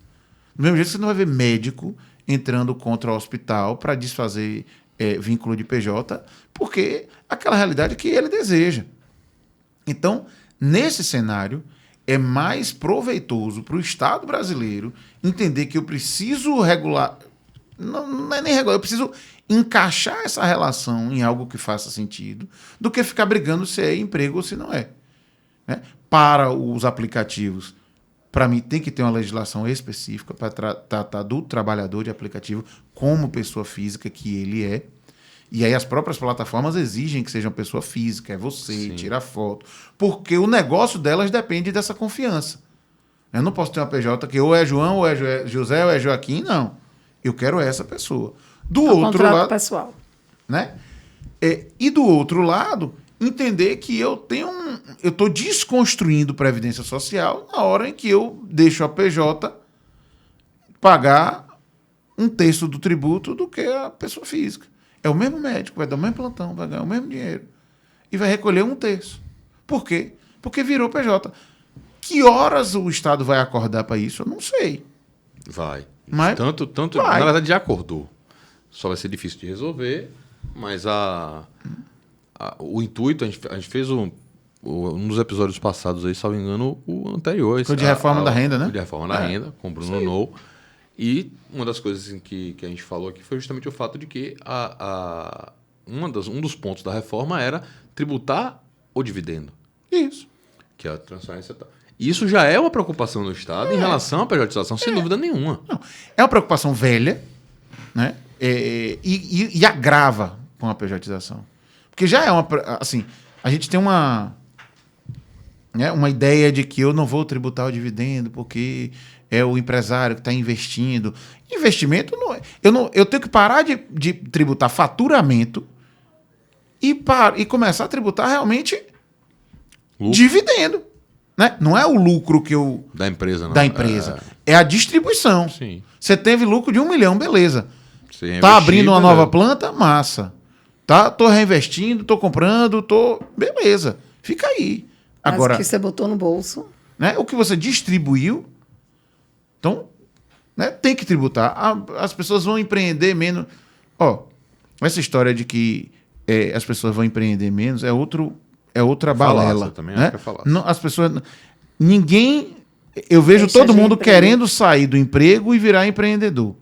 Do mesmo jeito que você não vai ver médico entrando contra o hospital para desfazer vínculo de PJ, porque aquela realidade que ele deseja. Então, nesse cenário, é mais proveitoso para o Estado brasileiro entender que eu preciso regular... Não é nem regular, eu preciso... encaixar essa relação em algo que faça sentido, do que ficar brigando se é emprego ou se não é. Né? Para os aplicativos, para mim, tem que ter uma legislação específica para tratar do trabalhador de aplicativo como pessoa física que ele é. E aí as próprias plataformas exigem que seja uma pessoa física, é você, tira foto, porque o negócio delas depende dessa confiança. Eu não posso ter uma PJ que ou é João, ou é José, ou é Joaquim, não. Eu quero essa pessoa. Do outro lado, pessoal. Né? E do outro lado, entender que eu estou desconstruindo previdência social na hora em que eu deixo a PJ pagar 1/3 do tributo do que a pessoa física. É o mesmo médico, vai dar o mesmo plantão, vai ganhar o mesmo dinheiro e vai recolher 1/3. Por quê? Porque virou PJ. Que horas o Estado vai acordar para isso? Eu não sei. Vai. Mas tanto vai. Na verdade, já acordou. Só vai ser difícil de resolver, mas o intuito, a gente fez um dos episódios passados aí, salvo engano, o anterior. Foi de reforma da renda, né? De reforma da renda, com o Bruno Nou. E uma das coisas que a gente falou aqui foi justamente o fato de que um dos pontos da reforma era tributar o dividendo. Isso. Que é a transferência tal. Isso já é uma preocupação do Estado em relação à pejotização, sem dúvida nenhuma. Não. É uma preocupação velha, né? E agrava com a pejotização. Porque já é uma... Assim, a gente tem uma ideia de que eu não vou tributar o dividendo porque é o empresário que está investindo. Investimento não é... Eu tenho que parar de tributar faturamento e começar a tributar realmente dividendo. Né? Não é o lucro que eu... Da empresa, não. Da empresa. É a distribuição. Sim. Você teve lucro de 1 milhão, beleza. Tá abrindo uma nova planta? Massa. Tô reinvestindo, tô comprando, beleza. Fica aí. Agora, o que você botou no bolso. Né, o que você distribuiu, então, né, tem que tributar. As pessoas vão empreender menos. Essa história de que as pessoas vão empreender menos é outra balela. Também né? acho que é falácia. Não, as pessoas... Ninguém... Eu vejo todo mundo querendo sair do emprego e virar empreendedor.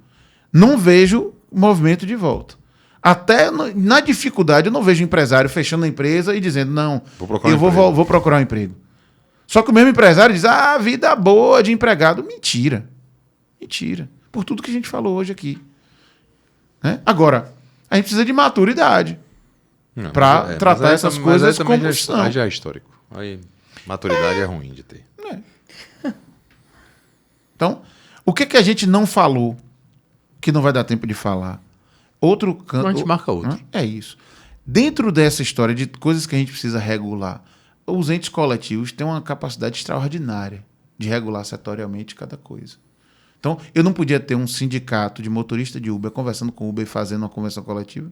Não vejo movimento de volta. Até na dificuldade, eu não vejo empresário fechando a empresa e dizendo, não, vou procurar um emprego. Só que o mesmo empresário diz, vida boa de empregado. Mentira. Mentira. Por tudo que a gente falou hoje aqui. Né? Agora, a gente precisa de maturidade para tratar essas coisas como são. Aí já é histórico. Aí, maturidade é ruim de ter. Então, o que a gente não falou que não vai dar tempo de falar? Outro canto. A gente marca outro. É isso. Dentro dessa história de coisas que a gente precisa regular, os entes coletivos têm uma capacidade extraordinária de regular setorialmente cada coisa. Então, eu não podia ter um sindicato de motorista de Uber conversando com o Uber e fazendo uma convenção coletiva?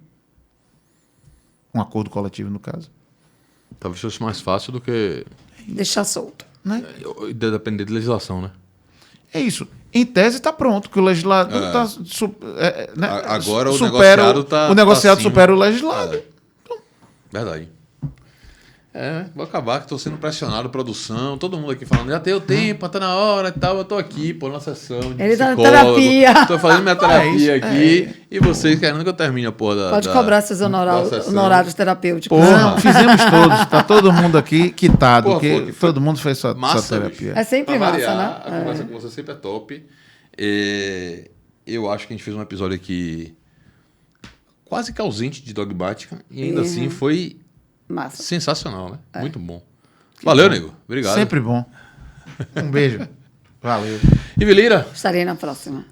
Um acordo coletivo, no caso. Talvez fosse mais fácil do que Deixar solto. Né? depender de legislação, né? É isso. Em tese está pronto, que o legislador está... né? Agora o supera negociado tá... o negociado acima. supera o legislado. Verdade. Vou acabar que estou sendo pressionado, produção, todo mundo aqui falando, já tem o tempo, tá na hora e tal, eu tô aqui, pô, na sessão de Ele tá na psicólogo, terapia. tô fazendo minha terapia isso, aqui, e vocês querendo que eu termine a porra Pode cobrar seus honorários terapêuticos. Não, fizemos todos. Tá todo mundo aqui quitado, Porra, porque foi todo mundo fez sua massa, terapia. É sempre Pra massa, variar, né? a conversa com você sempre é top. Eu acho que a gente fez um episódio aqui quase que ausente de dogmática, e ainda assim foi Massa. sensacional, né? Muito bom. Valeu, nego. Obrigado. Sempre bom. Um beijo. Valeu. E Vilira? Estarei na próxima.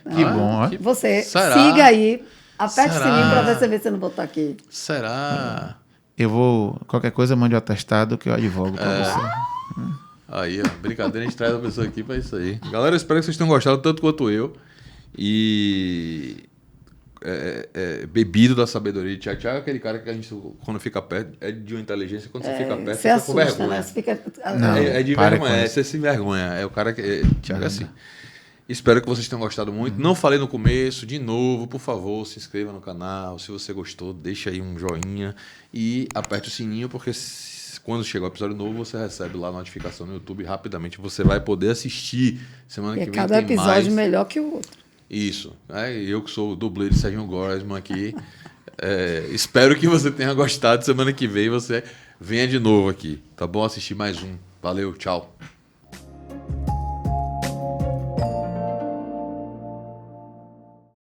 Que bom, ó. Você Será? siga aí, aperte o Será? sininho pra ver se eu não vou estar aqui. Será? Eu vou... Qualquer coisa, mande o atestado que eu advogo pra você. Aí, ó, brincadeira, a gente traz a pessoa aqui pra isso aí. Galera, eu espero que vocês tenham gostado tanto quanto eu. E... bebido da sabedoria de Thiago. Thiago é aquele cara que a gente, quando fica perto, é de uma inteligência, quando você fica perto, Você fica com assusta, vergonha. né? Você fica... Não. É de Pare vergonha, com isso. você se envergonha. É o cara que... Thiago é assim. Espero que vocês tenham gostado muito. Não falei no começo, de novo, por favor, se inscreva no canal. Se você gostou, deixa aí um joinha e aperte o sininho, porque quando chegar o episódio novo, você recebe lá a notificação no YouTube. Rapidamente você vai poder assistir. Semana E que vem cada tem episódio mais. melhor que o outro. Isso. Eu que sou o dublê de Serginho Grossman aqui. Espero que você tenha gostado. Semana que vem você venha de novo aqui. Tá bom? Assistir mais um. Valeu, tchau.